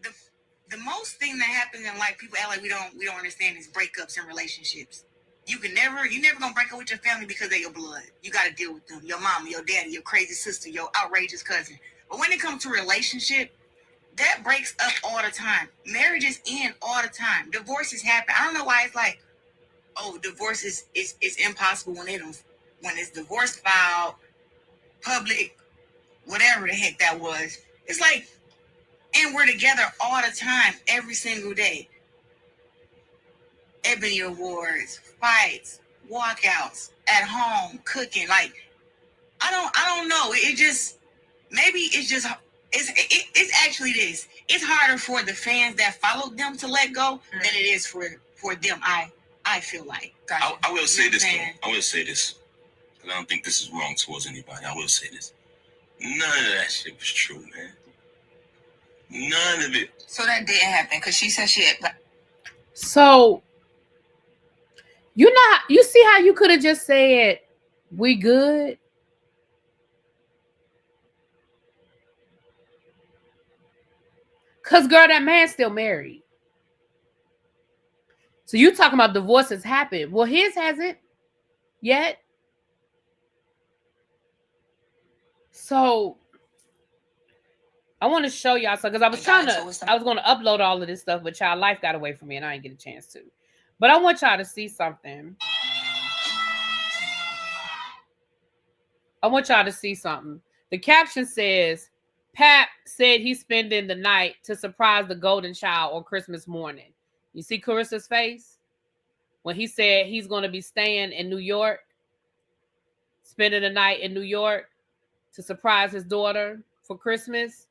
the most thing that happens in life, people act like we don't understand is breakups and relationships. You're never gonna break up with your family because they're your blood. You got to deal with them, your mama, your daddy, your crazy sister, your outrageous cousin. But when it comes to relationship, that breaks up all the time. Marriages end all the time. Divorces happen. I don't know why it's like, oh, divorce is impossible when it's divorce filed, public, whatever the heck that was. It's like, and we're together all the time, every single day. Ebony Awards, fights, walkouts, at home, cooking. Like, I don't know. It just, maybe it's actually this. It's harder for the fans that followed them to let go than it is for them. I feel like. Gotcha. I will say this, though. I will say this. Because I don't think this is wrong towards anybody. I will say this. None of that shit was true, man. None of it. So that didn't happen because she said shit. So, you see how you could have just said, we good? Because, girl, that man's still married. So you talking about divorces happen. Well, his hasn't yet. So I want to show y'all something because I was going to upload all of this stuff, but y'all life got away from me and I didn't get a chance to. But I want y'all to see something. The caption says, Pap said he's spending the night to surprise the golden child on Christmas morning. You see Carissa's face? When he said he's going to be staying in New York, spending the night in New York to surprise his daughter for Christmas.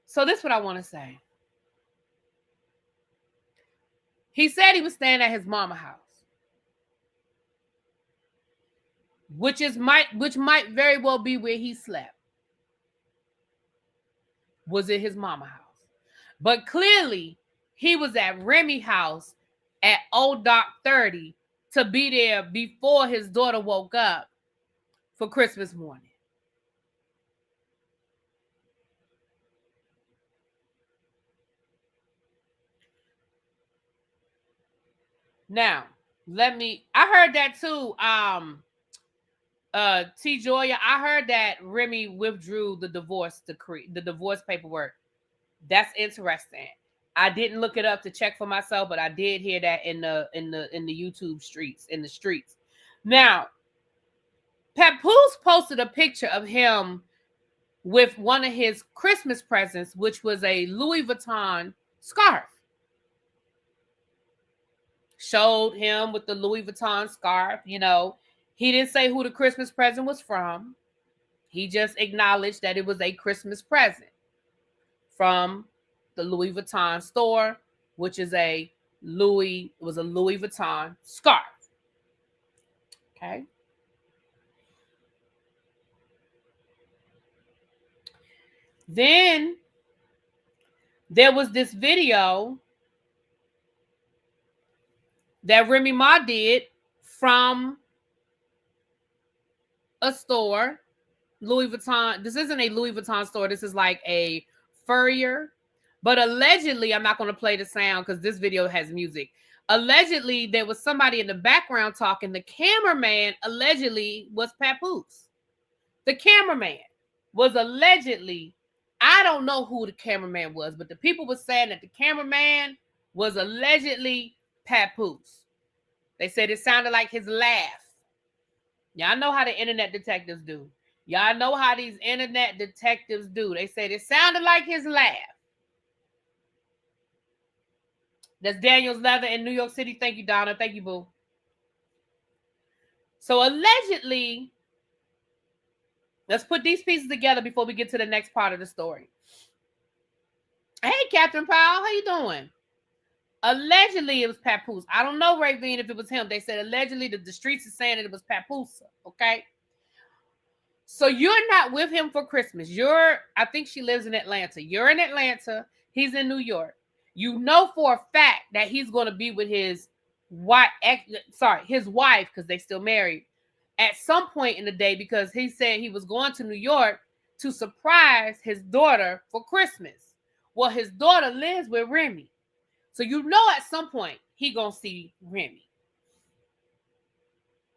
So this is what I want to say. He said he was staying at his mama's house. Which might very well be where he slept. Was it his mama's house? But clearly, he was at Remy's house at old dark 30 to be there before his daughter woke up for Christmas morning. Now, I heard that too. T. Joya, I heard that Remy withdrew the divorce decree, the divorce paperwork. That's interesting. I didn't look it up to check for myself, but I did hear that in the YouTube streets, in the streets. Now, Papoose posted a picture of him with one of his Christmas presents, which was a Louis Vuitton scarf. Showed him with the Louis Vuitton scarf, you know. He didn't say who the Christmas present was from. He just acknowledged that it was a Christmas present from the Louis Vuitton store, which is a Louis Vuitton scarf. Okay. Then there was this video that Remy Ma did from a store, Louis Vuitton. This isn't a Louis Vuitton store. This is like a furrier. But allegedly, I'm not going to play the sound because this video has music. Allegedly, there was somebody in the background talking. The cameraman allegedly was Papoose. The cameraman was allegedly, I don't know who the cameraman was, but the people were saying that the cameraman was allegedly Papoose. They said it sounded like his laugh. Y'all know how the internet detectives do. Y'all know how these internet detectives do. They said it sounded like his laugh. That's Daniel's Leather in New York City. Thank you, Donna. Thank you, boo. So allegedly, let's put these pieces together before we get to the next part of the story. Hey, Catherine Powell, how you doing? Allegedly, it was Papoose. I don't know, Ravine, if it was him. They said allegedly the streets are saying that it was Papoose. Okay. So you're not with him for Christmas. I think she lives in Atlanta. You're in Atlanta. He's in New York. You know for a fact that he's going to be with his wife, because they still married, at some point in the day, because he said he was going to New York to surprise his daughter for Christmas. Well, his daughter lives with Remy. So you know at some point he gonna see Remy.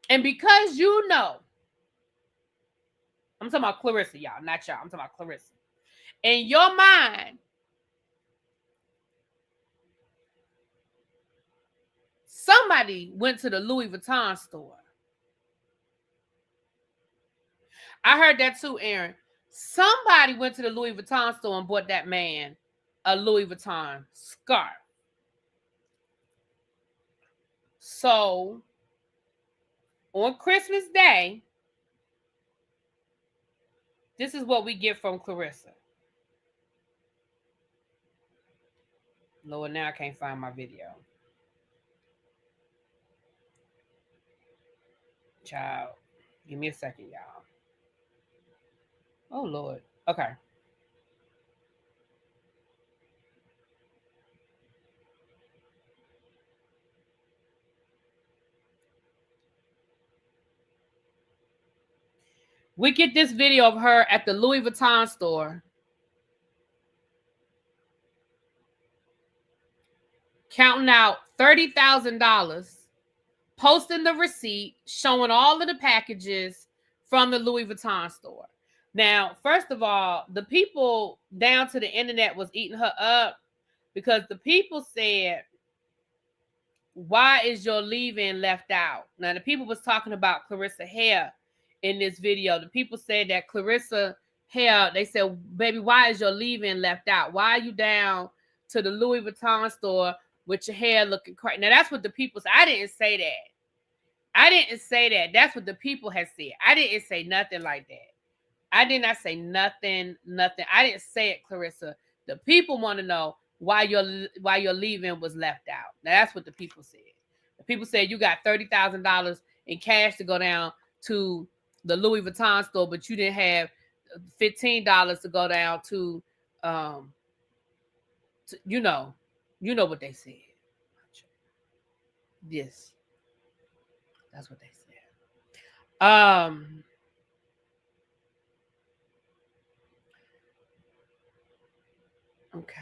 And because you know, I'm talking about Clarissa, y'all, not y'all. I'm talking about Clarissa. In your mind, somebody went to the Louis Vuitton store. I heard that too, Aaron. Somebody went to the Louis Vuitton store and bought that man a Louis Vuitton scarf. So, on Christmas Day, this is what we get from Clarissa. Lord, now I can't find my video. Child, give me a second, y'all. Oh, Lord. Okay. We get this video of her at the Louis Vuitton store counting out $30,000, posting the receipt, showing all of the packages from the Louis Vuitton store. Now, first of all, the people down to the internet was eating her up because the people said, why is your leave-in left out? Now, the people was talking about Clarissa hair in this video. The people said that Clarissa hair, they said, baby, why is your leave-in left out? Why are you down to the Louis Vuitton store with your hair looking crazy? Now, that's what the people said. I didn't say that. I didn't say that. That's what the people had said. I didn't say nothing like that. I did not say nothing. I didn't say it, Clarissa. The people want to know why your leave-in was left out. Now, that's what the people said. The people said you got $30,000 in cash to go down to the Louis Vuitton store, but you didn't have $15 to go down to you know what they said. Yes. That's what they said. Okay.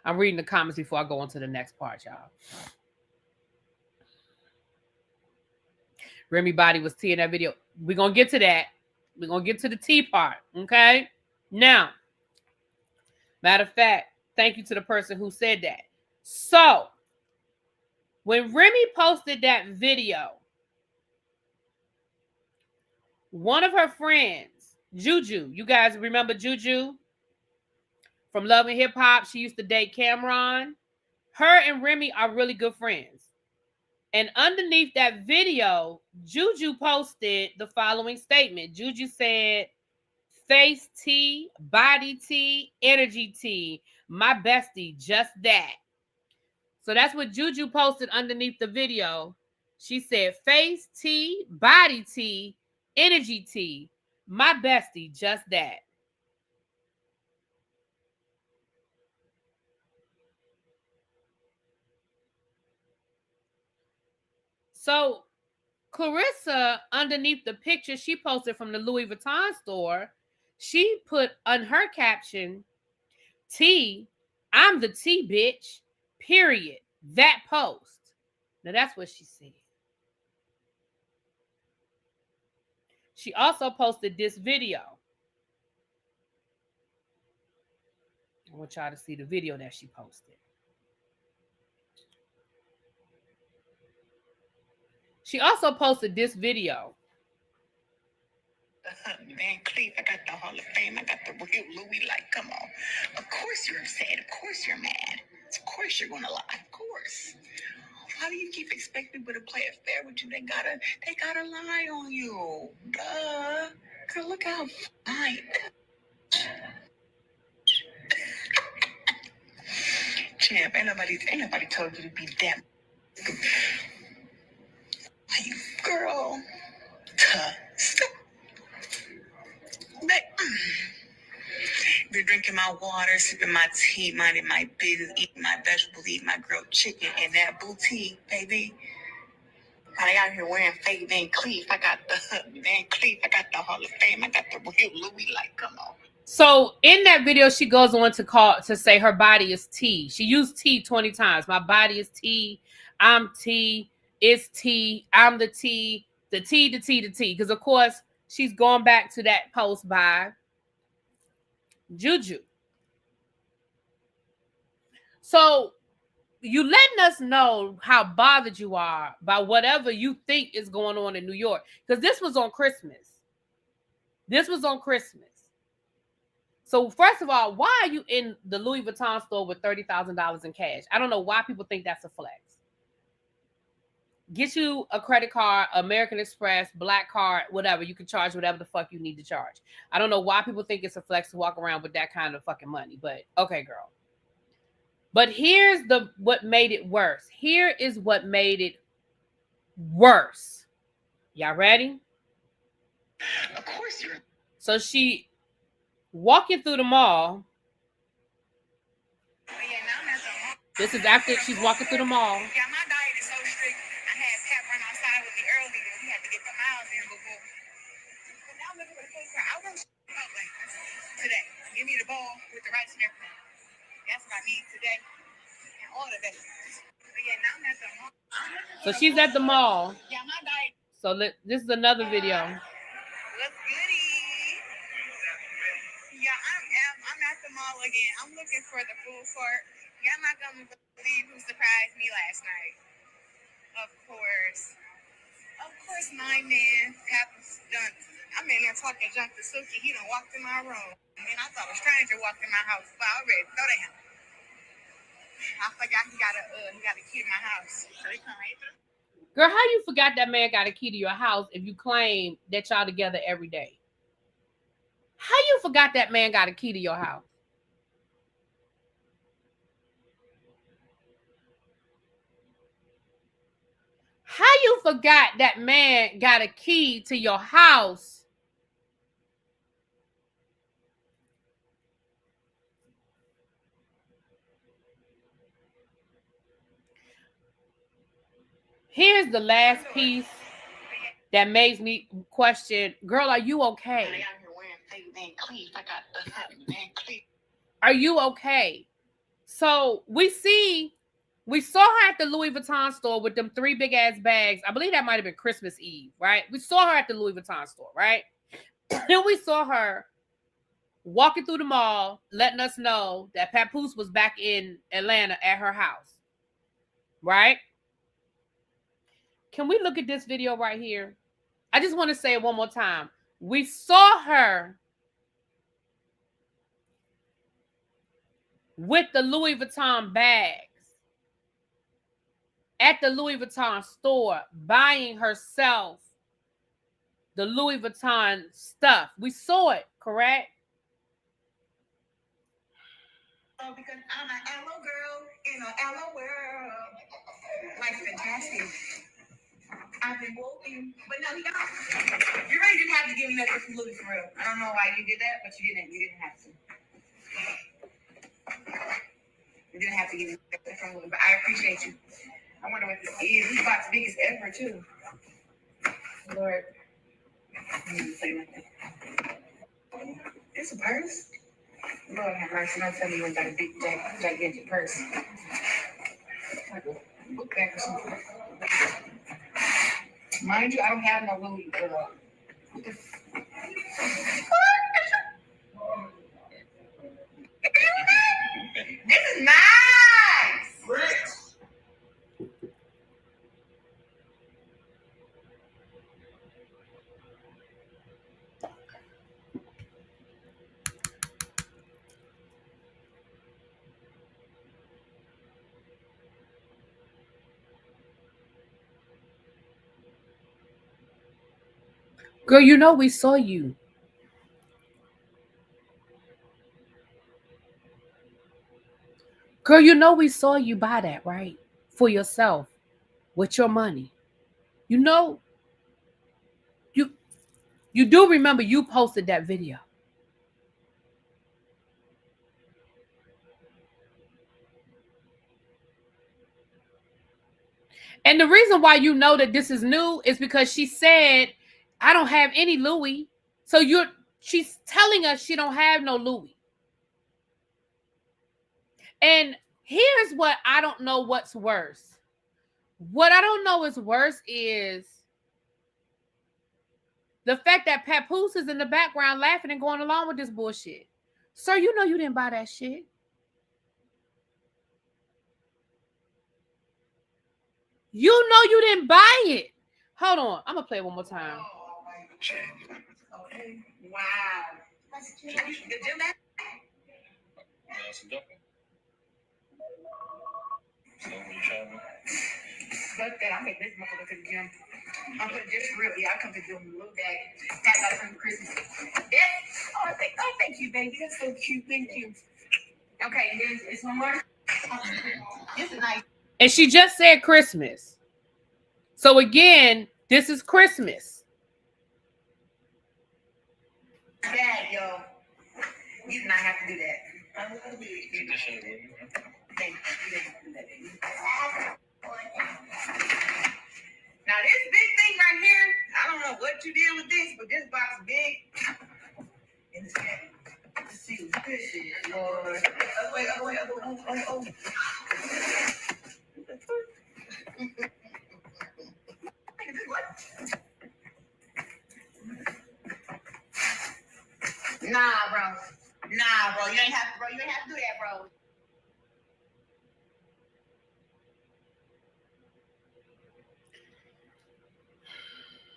I'm reading the comments before I go on to the next part, y'all. Remy body was tea in that video. We're going to get to that. We're going to get to the tea part, okay? Now, matter of fact, thank you to the person who said that. So, when Remy posted that video, one of her friends, Juju, you guys remember Juju from Love and Hip Hop? She used to date Cameron. Her and Remy are really good friends. And underneath that video, Juju posted the following statement. Juju said, face tea, body tea, energy tea, my bestie, just that. So that's what Juju posted underneath the video. She said, face tea, body tea, Energy tea. My bestie, just that. So Clarissa, underneath the picture she posted from the Louis Vuitton store, she put on her caption, T, I'm the T bitch, period. That post. Now that's what she said. She also posted this video. I want y'all to see the video that she posted. She also posted this video. Van Cleef, I got the Hall of Fame, I got the real Louis. Like, come on. Of course you're upset. Of course you're mad. Of course you're gonna lie. Of course. How do you keep expecting people to play it fair with you? They gotta lie on you. Duh. Girl, look how fine. Champ, ain't nobody told you to be that. Girl. Stop. Been drinking my water, sipping my tea, minding my business, eating my vegetables, eating my grilled chicken, and that boutique, baby. I out here wearing fake Van Cleef. I got the Van Cleef. I got the Hall of Fame. I got the real Louis. Like, come on. So in that video, she goes on to say her body is T. She used T 20 times. My body is T. I'm T. It's T. I'm the T. The T, the T, the T. Because, of course, she's going back to that post by Juju. So you letting us know how bothered you are by whatever you think is going on in New York. Because this was on Christmas. This was on Christmas. So first of all, why are you in the Louis Vuitton store with $30,000 in cash? I don't know why people think that's a flex. Get you a credit card, American Express, Black Card, whatever. You can charge whatever the fuck you need to charge. I don't know why people think it's a flex to walk around with that kind of fucking money, but okay, girl. But here's what made it worse. Here is what made it worse. Y'all ready? Of course you're. So she walking through the mall. This is after she's walking through the mall. Yeah, my diet is so strict. I had Pat run outside with me earlier. We had to get the miles in before. But now I'm looking for the food cart. I want Chipotle today. Give me the bowl with the rice and everything. That's what I need today. And all the vegetables. But yeah, now I'm at the mall. So she's at the mall. Yeah, my diet. So this is another video. What's goody? Yeah, I'm at the mall again. I'm looking for the food court. Y'all not gonna believe who surprised me last night. Of course, my man, Papa's done. I'm in there talking junk to Suki. He done walked in my room. And then I thought a stranger walked in my house. So I already thought of him. I forgot he got a key to my house. So he come right through. Girl, how you forgot that man got a key to your house if you claim that y'all together every day? How you forgot that man got a key to your house? How you forgot that man got a key to your house? Here's the last piece that makes me question, girl, are you okay? Are you okay? So we saw her at the Louis Vuitton store with them 3 big ass bags. I believe that might have been Christmas Eve, right? We saw her at the Louis Vuitton store, right? Then we saw her walking through the mall, letting us know that Papoose was back in Atlanta at her house, right? Can we look at this video right here? I just want to say it one more time. We saw her with the Louis Vuitton bags at the Louis Vuitton store, buying herself the Louis Vuitton stuff. We saw it, correct? Oh, because I'm an Ella girl in an Ella world. Life's fantastic. I've been woken, but no, he don't. You really didn't have to give me nothing from Louis for real. I don't know why you did that, but you didn't. You didn't have to. You didn't have to give me nothing from Louis, but I appreciate you. I wonder what this is. This box biggest ever too. Lord, I didn't say nothing. It's a purse. Lord have mercy. Don't tell me you ain't got a big, gigantic purse. Like a book bag or something. Mind you, I don't have no Louis. This is nice. Girl, you know we saw you. Girl, you know we saw you buy that, right? For yourself. With your money. You know, you do remember you posted that video. And the reason why you know that this is new is because she said, I don't have any Louis. So she's telling us she don't have no Louis. And here's what I don't know what's worse. What I don't know is worse is the fact that Papoose is in the background laughing and going along with this bullshit. Sir, you know you didn't buy that shit. You know you didn't buy it. Hold on. I'm going to play it one more time. Okay. Wow. That's cute. The gym bag? Some dumping. So when you traveling? Fuck that. I make this motherfucker to the gym. I'm putting this real. Yeah, I come to the gym with a little bag. Got that from Christmas. Yeah. Oh, thank you, baby. That's so cute. Thank you. Okay, and then it's one more. This is nice. And she just said Christmas. So again, this is Christmas. Bag, yo. You did not have to do that. Thank you. You didn't have to do that, baby. Now this big thing right here, I don't know what you did with this, but this box is big. And it's heavy. Let's see what this is, Lord. Oh. Nah, bro. You ain't have to do that, bro.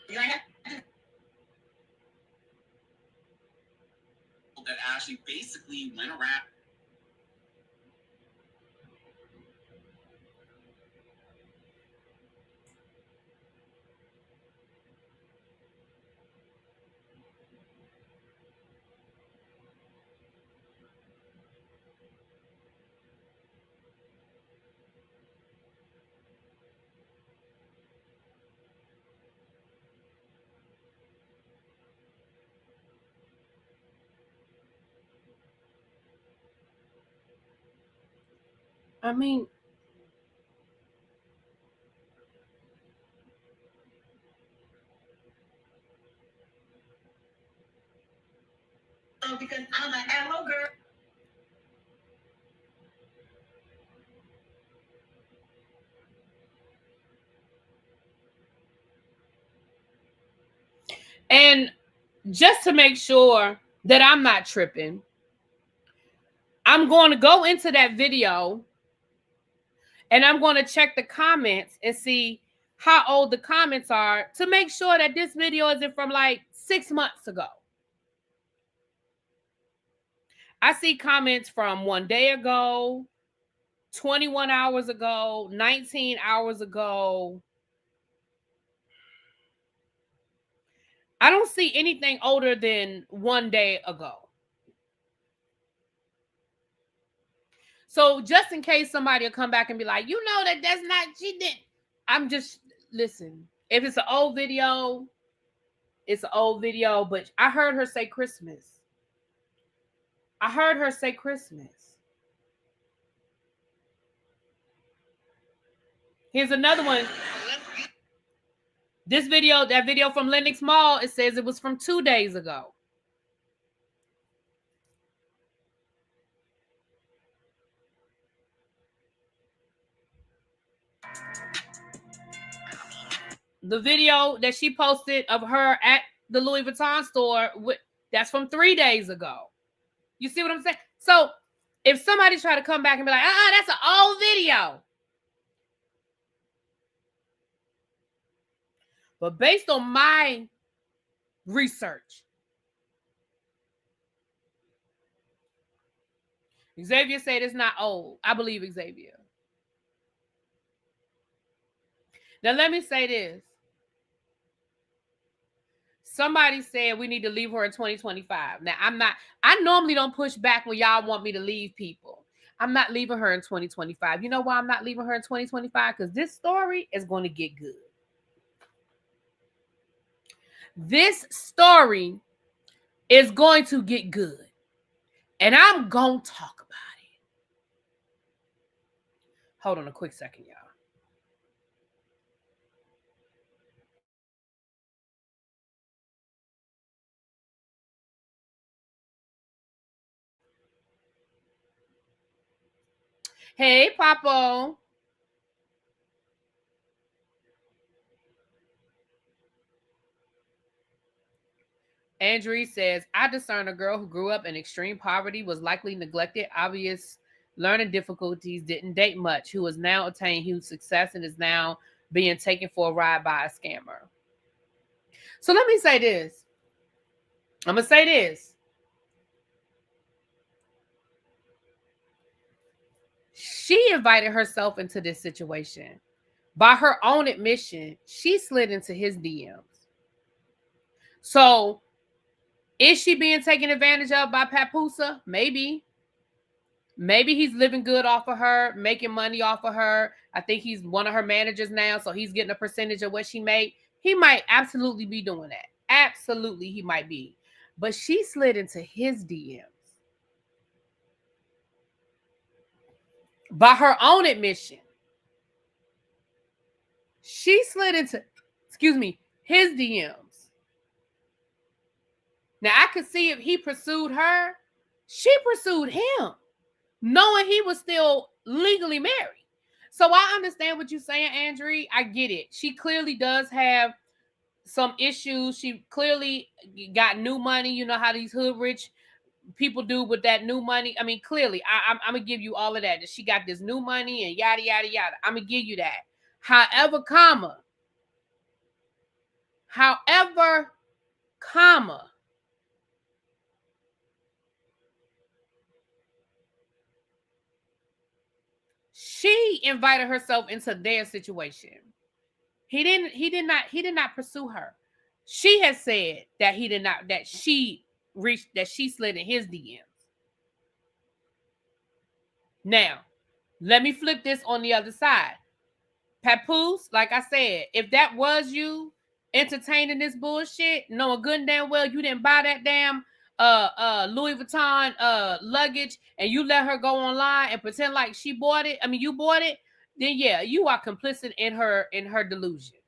You ain't have to. That Ashley basically went around. I mean, Because I'm an hello girl. and just to make sure that I'm not tripping, I'm going to go into that video and I'm going to check the comments and see how old the comments are to make sure that this video isn't from like 6 months ago. I see comments from 1 day ago, 21 hours ago, 19 hours ago. I don't see anything older than 1 day ago. So just in case somebody will come back and be like, you know that's not, she didn't. I'm just, listen, If it's an old video, it's an old video, but I heard her say Christmas. I heard her say Christmas. Here's another one. This video, that video from Lennox Mall, it says it was from 2 days ago. The video that she posted of her at the Louis Vuitton store, that's from 3 days ago. You see what I'm saying? So if somebody try to come back and be like, that's an old video. But based on my research, Xavier said it's not old. I believe Xavier. Now let me say this. Somebody said we need to leave her in 2025. Now, I normally don't push back when y'all want me to leave people. I'm not leaving her in 2025. You know why I'm not leaving her in 2025? Because this story is going to get good. This story is going to get good. And I'm going to talk about it. Hold on a quick second, y'all. Hey, Papo. Andrew says, I discern a girl who grew up in extreme poverty, was likely neglected, obvious learning difficulties, didn't date much, who has now attained huge success and is now being taken for a ride by a scammer. So let me say this. I'm going to say this. She invited herself into this situation. By her own admission, she slid into his DMs. So, is she being taken advantage of by Papoose? Maybe. Maybe he's living good off of her, making money off of her. I think he's one of her managers now, so he's getting a percentage of what she made. He might absolutely be doing that. Absolutely, he might be. But she slid into his DMs. By her own admission, she slid into, his DMs. Now, I could see if he pursued her, she pursued him, knowing he was still legally married. So I understand what you're saying, Andrew. I get it. She clearly does have some issues. She clearly got new money. You know how these hood rich people do with that new money. I mean, clearly, I'm going to give you all of that. That she got this new money and yada, yada, yada. I'm going to give you that. However, she invited herself into their situation. He did not pursue her. She has said that she slid in his DMs. Now, let me flip this on the other side. Papoose, like I said, if that was you entertaining this bullshit, knowing good and damn well you didn't buy that damn Louis Vuitton luggage and you let her go online and pretend like she bought it, you bought it, then yeah, you are complicit in her delusion.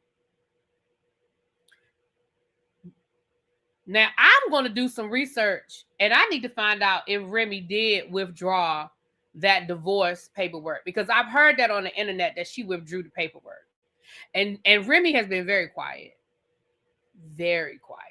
Now, I'm going to do some research and I need to find out if Remy did withdraw that divorce paperwork, because I've heard that on the internet that she withdrew the paperwork. And Remy has been very quiet. Very quiet.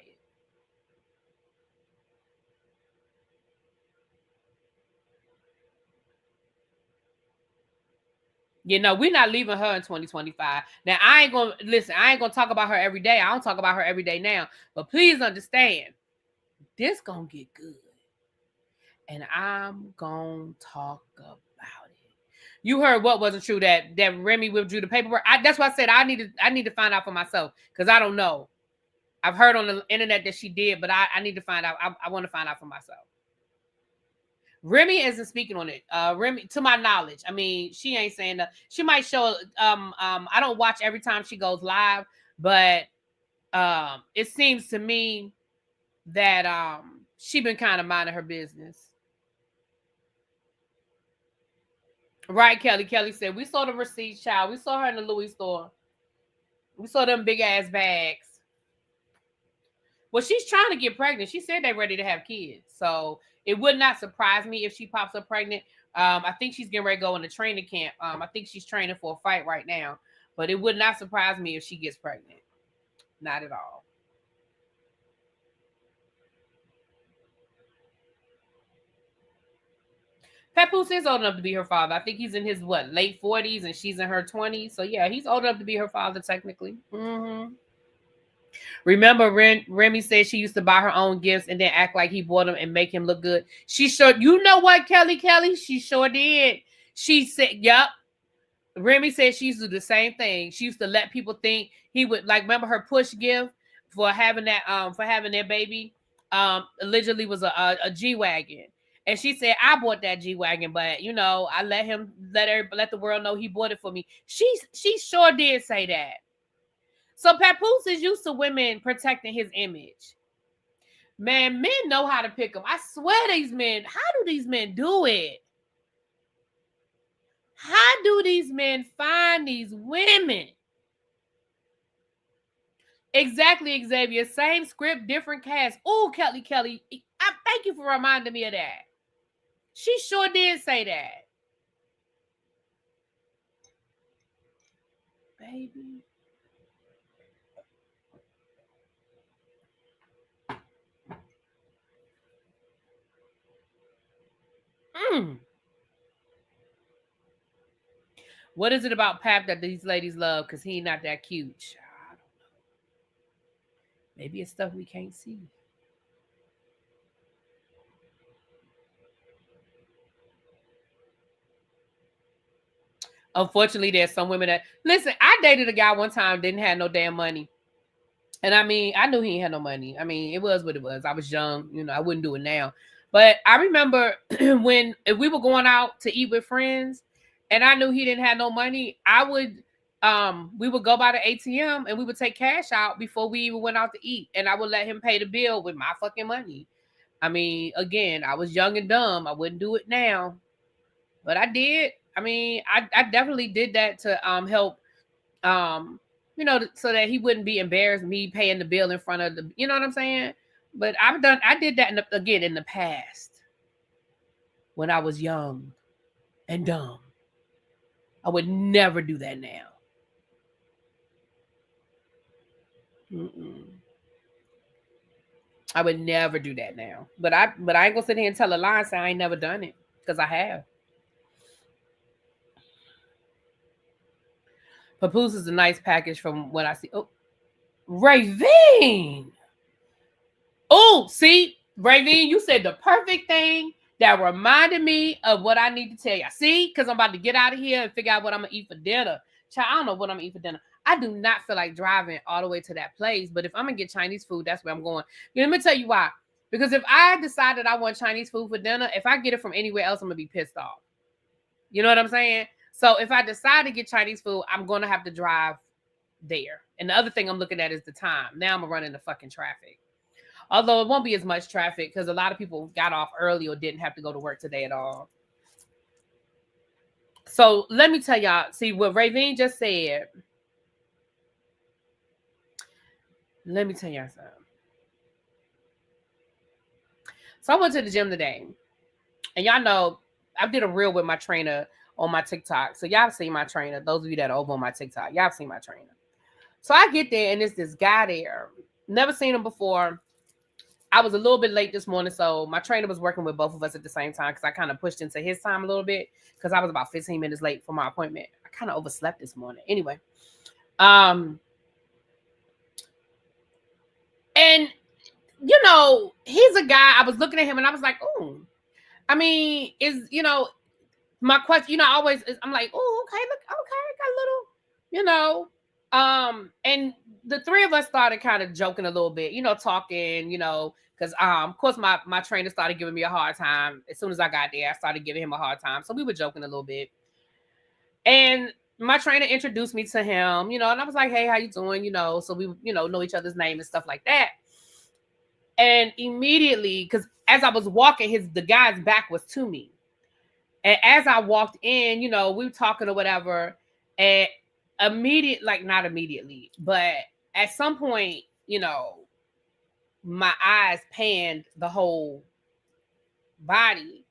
You know, we're not leaving her in 2025. Now, I ain't going to talk about her every day. I don't talk about her every day now. But please understand, this going to get good. And I'm going to talk about it. You heard what wasn't true, that Remy withdrew the paperwork. That's why I said I need to find out for myself, because I don't know. I've heard on the internet that she did, but I need to find out. I want to find out for myself. Remy isn't speaking on it. Remy, to my knowledge, she ain't saying that. She might show. I don't watch every time she goes live, But it seems to me that she been kind of minding her business. Right, Kelly? Kelly said, we saw the receipts, child. We saw her in the Louis store. We saw them big ass bags. Well, she's trying to get pregnant. She said they're ready to have kids. So it would not surprise me if she pops up pregnant. I think she's getting ready to go in a training camp. I think she's training for a fight right now. But it would not surprise me if she gets pregnant. Not at all. Papoose is old enough to be her father. I think he's in his, late 40s and she's in her 20s. So, yeah, he's old enough to be her father, technically. Mm-hmm. Remember, Remy said she used to buy her own gifts and then act like he bought them and make him look good. She sure, you know what, Kelly? She sure did. She said, yep. Remy said she used to do the same thing. She used to let people think he would, like, remember her push gift for having their baby? Allegedly was a G-Wagon. And she said, I bought that G-Wagon, but, I let the world know he bought it for me. She sure did say that. So Papoose is used to women protecting his image. Man, men know how to pick them. I swear these men, how do these men do it? How do these men find these women? Exactly, Xavier. Same script, different cast. Oh, Kelly. I thank you for reminding me of that. She sure did say that. Baby. What is it about Pap that these ladies love? Because he not that cute. I don't know. Maybe it's stuff we can't see. Unfortunately, there's some women that... Listen, I dated a guy one time, didn't have no damn money. And I mean, I knew he ain't had no money. I mean, it was what it was. I was young. I wouldn't do it now. But I remember if we were going out to eat with friends and I knew he didn't have no money, we would go by the ATM and we would take cash out before we even went out to eat. And I would let him pay the bill with my fucking money. I mean, again, I was young and dumb. I wouldn't do it now. But I did. I mean, I definitely did that to help, so that he wouldn't be embarrassed, me paying the bill in front of the, you know what I'm saying? But I did that in the past when I was young and dumb. I would never do that now. I would never do that now. But I ain't gonna sit here and tell a lie and say I ain't never done it, because I have. Papoose is a nice package from what I see. Oh, Ravine. Oh, see, Ravine, you said the perfect thing that reminded me of what I need to tell you. See, because I'm about to get out of here and figure out what I'm going to eat for dinner. Child, I don't know what I'm going to eat for dinner. I do not feel like driving all the way to that place, but if I'm going to get Chinese food, that's where I'm going. Let me tell you why. Because if I decide that I want Chinese food for dinner, if I get it from anywhere else, I'm going to be pissed off. You know what I'm saying? So if I decide to get Chinese food, I'm going to have to drive there. And the other thing I'm looking at is the time. Now I'm going to run into fucking traffic. Although it won't be as much traffic because a lot of people got off early or didn't have to go to work today at all. So let me tell y'all, see what Ravine just said. Let me tell y'all something. So I went to the gym today. And y'all know, I did a reel with my trainer on my TikTok. So y'all have seen my trainer. Those of you that are over on my TikTok, y'all have seen my trainer. So I get there and it's this guy there. Never seen him before. I was a little bit late this morning, so my trainer was working with both of us at the same time because I kind of pushed into his time a little bit because I was about 15 minutes late for my appointment. I kind of overslept this morning. Anyway. And, he's a guy, I was looking at him and I was like, oh, I mean, my question, always is, I'm like, oh, okay, look, okay, got a little, and the three of us started kind of joking a little bit, talking, because, of course, my trainer started giving me a hard time. As soon as I got there, I started giving him a hard time. So we were joking a little bit. And my trainer introduced me to him, and I was like, hey, how you doing? So we, know each other's name and stuff like that. And immediately, because as I was walking, the guy's back was to me. And as I walked in, we were talking or whatever, and not immediately, but at some point, my eyes panned the whole body.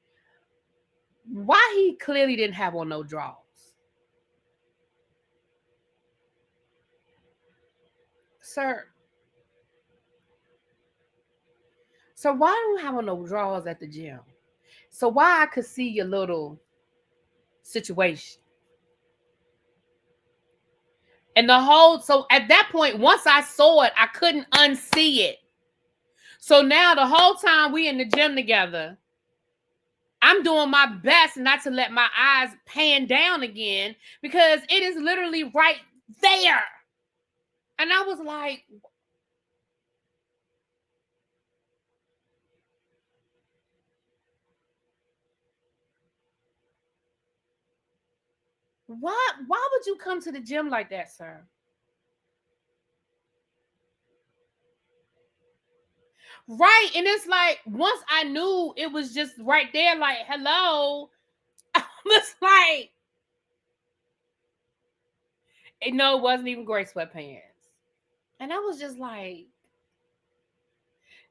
Why he clearly didn't have on no drawers? Sir, why don't you have on no drawers at the gym? So why I could see your little situation. And so at that point, once I saw it, I couldn't unsee it. So now the whole time we in the gym together, I'm doing my best not to let my eyes pan down again because it is literally right there. And I was like, why would you come to the gym like that, sir? Right. And it's like, once I knew it was just right there, like, hello, I was like, no, it wasn't even gray sweatpants. And I was just like,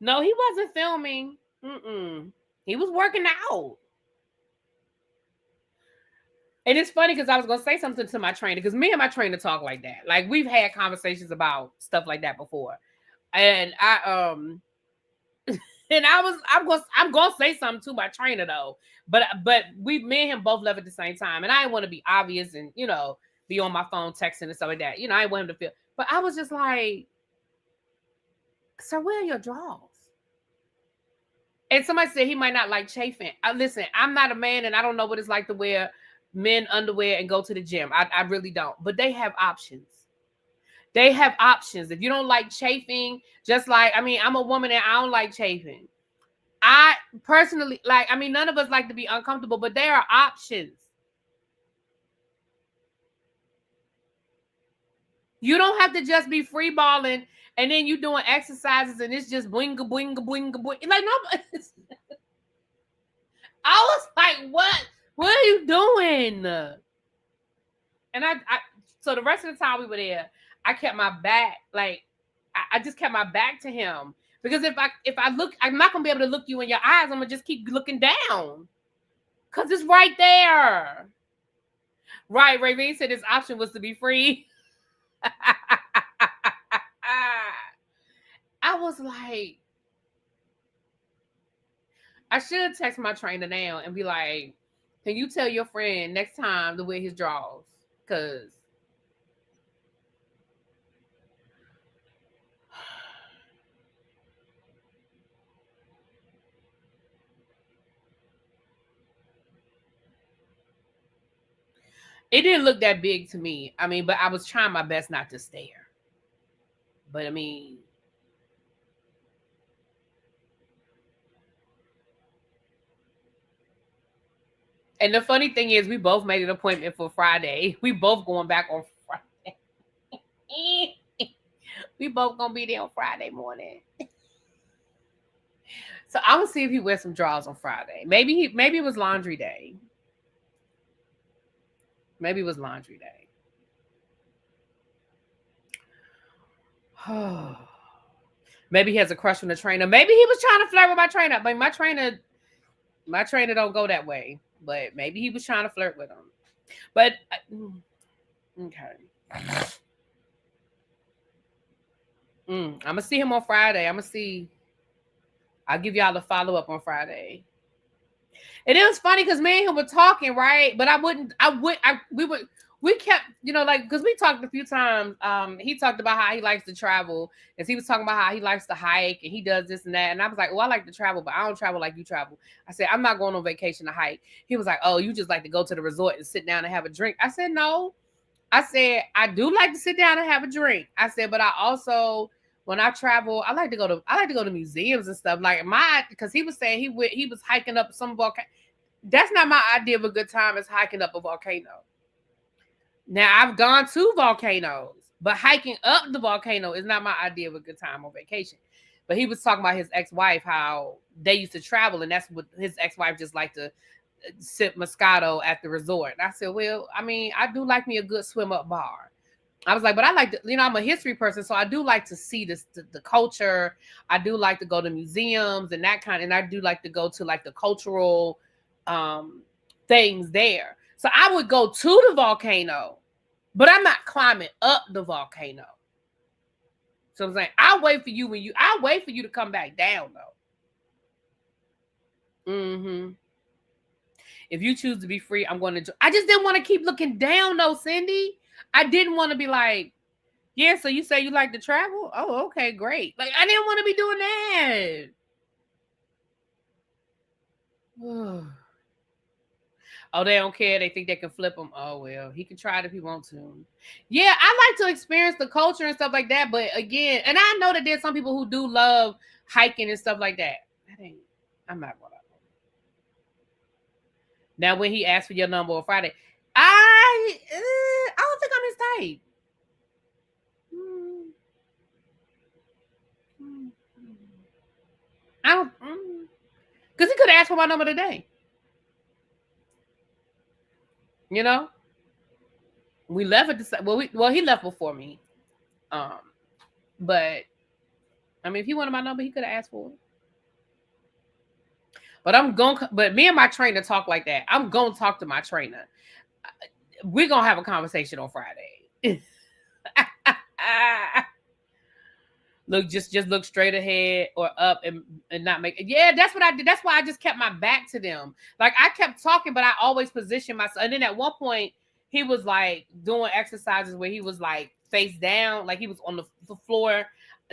no, he wasn't filming. He was working out. And it's funny because I was going to say something to my trainer, because me and my trainer talk like that. Like, we've had conversations about stuff like that before. And I'm going to say something to my trainer though. But me and him both left at the same time. And I didn't want to be obvious and, be on my phone texting and stuff like that. I didn't want him to feel, but I was just like, sir, where are your drawers? And somebody said he might not like chafing. Listen, I'm not a man and I don't know what it's like to wear men underwear and go to the gym. I really don't. But they have options. They have options. If you don't like chafing, just like, I'm a woman and I don't like chafing. I personally, none of us like to be uncomfortable, but there are options. You don't have to just be free balling and then you doing exercises and it's just boinga, boinga, boinga, boinga. Like, no, I was like, what are you doing? And so the rest of the time we were there, I kept my back, like, I just kept my back to him. Because if I look, I'm not going to be able to look you in your eyes. I'm going to just keep looking down. Because it's right there. Right, Ravine said his option was to be free. I was like, I should text my trainer now and be like, can you tell your friend next time to wear his drawers? Because it didn't look that big to me. But I was trying my best not to stare. But and the funny thing is, we both made an appointment for Friday. We both going back on Friday. We both gonna be there on Friday morning. So I'm gonna see if he wears some drawers on Friday. Maybe it was laundry day. Maybe it was laundry day. Maybe he has a crush on the trainer. Maybe he was trying to flirt with my trainer. But my trainer don't go that way. But maybe he was trying to flirt with him. But okay. I'm gonna see him on Friday. I'll give y'all a follow-up on Friday. And it was funny because me and him were talking, right? But we kept, because we talked a few times. He talked about how he likes to travel, and he was talking about how he likes to hike, and he does this and that. And I was like, well, I like to travel, but I don't travel like you travel. I said, I'm not going on vacation to hike. He was like, oh, you just like to go to the resort and sit down and have a drink. I said, no. I said, I do like to sit down and have a drink. I said, but I also, when I travel, I like to go to museums and stuff. Because he was saying he was hiking up some volcano. That's not my idea of a good time, is hiking up a volcano. Now, I've gone to volcanoes, but hiking up the volcano is not my idea of a good time on vacation. But he was talking about his ex-wife, how they used to travel, and that's what his ex-wife just liked to sip Moscato at the resort. And I said, well, I mean, I do like me a good swim up bar. I was like, but I like to, I'm a history person, so I do like to see this, the culture. I do like to go to museums and that kind, and I do like to go to like the cultural things there. So I would go to the volcano, but I'm not climbing up the volcano. So I'm saying, I'll wait for you to come back down though. Mm-hmm. If you choose to be free, I'm going to. I just didn't want to keep looking down though, Cindy. I didn't want to be like, yeah, so you say you like to travel? Oh, okay, great. Like, I didn't want to be doing that. Oh, they don't care. They think they can flip them. Oh, well, he can try it if he wants to. Yeah, I like to experience the culture and stuff like that. But again, and I know that there's some people who do love hiking and stuff like that. I'm not going to. Now, when he asked for your number on Friday, I don't think I'm his type. I don't, because he could have asked for my number today. You know, we left at the well, he left before me. But I mean, if he wanted my number, he could have asked for it. But me and my trainer talk like that. I'm gonna talk to my trainer. We're gonna have a conversation on Friday. Look, just look straight ahead or up and not make it. Yeah, that's what I did. That's why I just kept my back to them. Like, I kept talking, but I always positioned myself. And then at one point, he was like doing exercises where he was like face down, like he was on the floor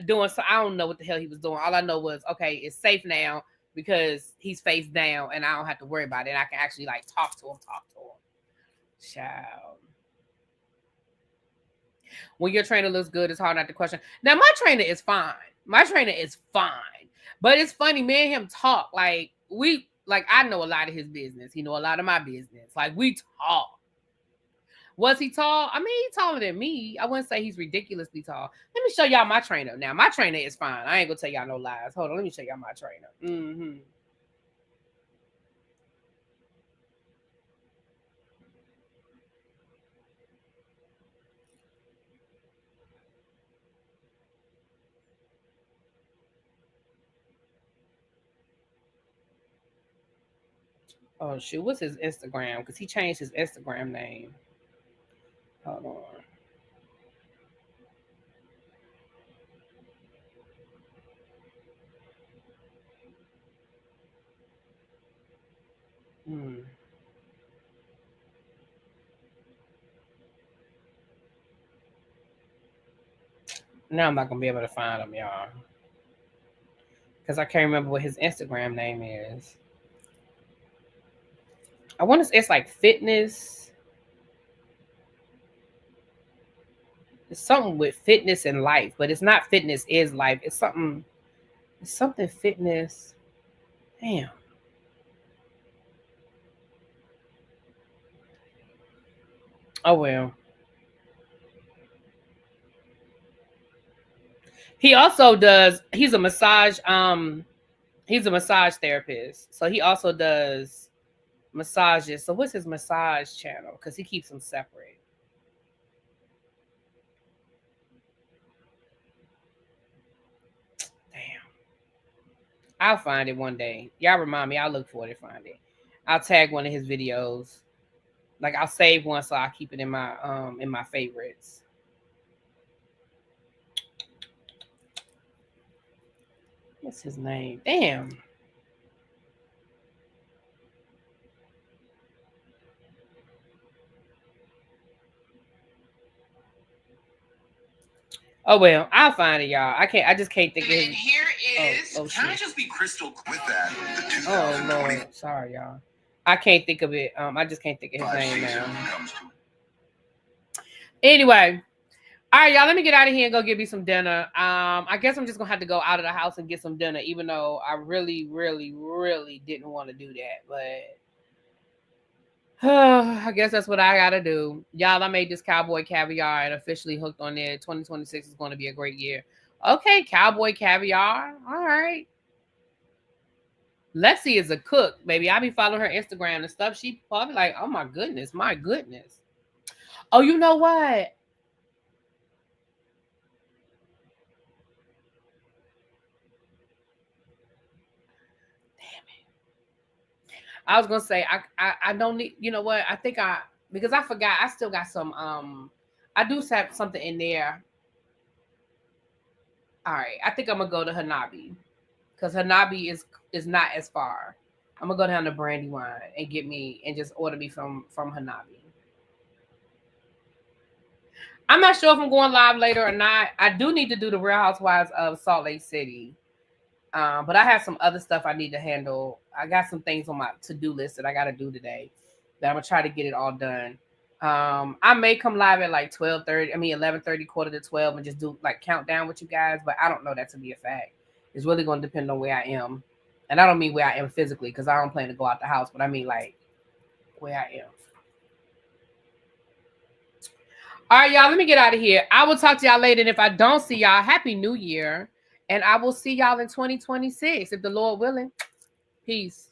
doing. So I don't know what the hell he was doing. All I know was, okay, it's safe now because he's face down and I don't have to worry about it. And I can actually like talk to him. Child. When your trainer looks good, it's hard not to question. Now, my trainer is fine. But it's funny, me and him talk. Like, I know a lot of his business. He know a lot of my business. Like, we talk. Was he tall? I mean, he's taller than me. I wouldn't say he's ridiculously tall. Let me show y'all my trainer. Now, my trainer is fine. I ain't gonna tell y'all no lies. Hold on, let me show y'all my trainer. Mm-hmm. Oh, shoot. What's his Instagram? Because he changed his Instagram name. Hold on. Now I'm not going to be able to find him, y'all. Because I can't remember what his Instagram name is. I want to, it's like fitness. It's something with fitness and life, but it's not fitness is life. It's something fitness. Damn. Oh, well. He also does, he's a massage therapist. So he also does massages. So what's his massage channel? Because he keeps them separate. Damn. I'll find it one day. Y'all remind me. I'll look for it and find it. I'll tag one of his videos. Like, I'll save one so I'll keep it in my favorites. What's his name? Damn. Oh, well, I'll find it, y'all. I just can't think of it. And here is. Can I just be crystal clear with that? Oh, Lord. Sorry, y'all. I can't think of it. I just can't think of his name now. Anyway. All right, y'all, let me get out of here and go get me some dinner. I guess I'm just going to have to go out of the house and get some dinner, even though I really, really, really didn't want to do that. But I guess that's what I gotta do. Y'all, I made this cowboy caviar and officially hooked on it. 2026 is going to be a great year. Okay, cowboy caviar. All right. Lexi is a cook, baby. I be following her Instagram and stuff. She probably like, oh my goodness. Oh, you know what? I was gonna say I don't need, you know what? I think because I forgot, I still got some I do have something in there. All right, I think I'm gonna go to Hanabi because Hanabi is not as far. I'm gonna go down to Brandywine and just order me from Hanabi. I'm not sure if I'm going live later or not. I do need to do the Real Housewives of Salt Lake City. But I have some other stuff I need to handle. I got some things on my to-do list that I got to do today that I'm going to try to get it all done. I may come live at like 11:30, quarter to 12 and just do like countdown with you guys, but I don't know that to be a fact. It's really going to depend on where I am. And I don't mean where I am physically because I don't plan to go out the house, but I mean like where I am. All right, y'all, let me get out of here. I will talk to y'all later. And if I don't see y'all, Happy New Year. And I will see y'all in 2026, if the Lord willing. Peace.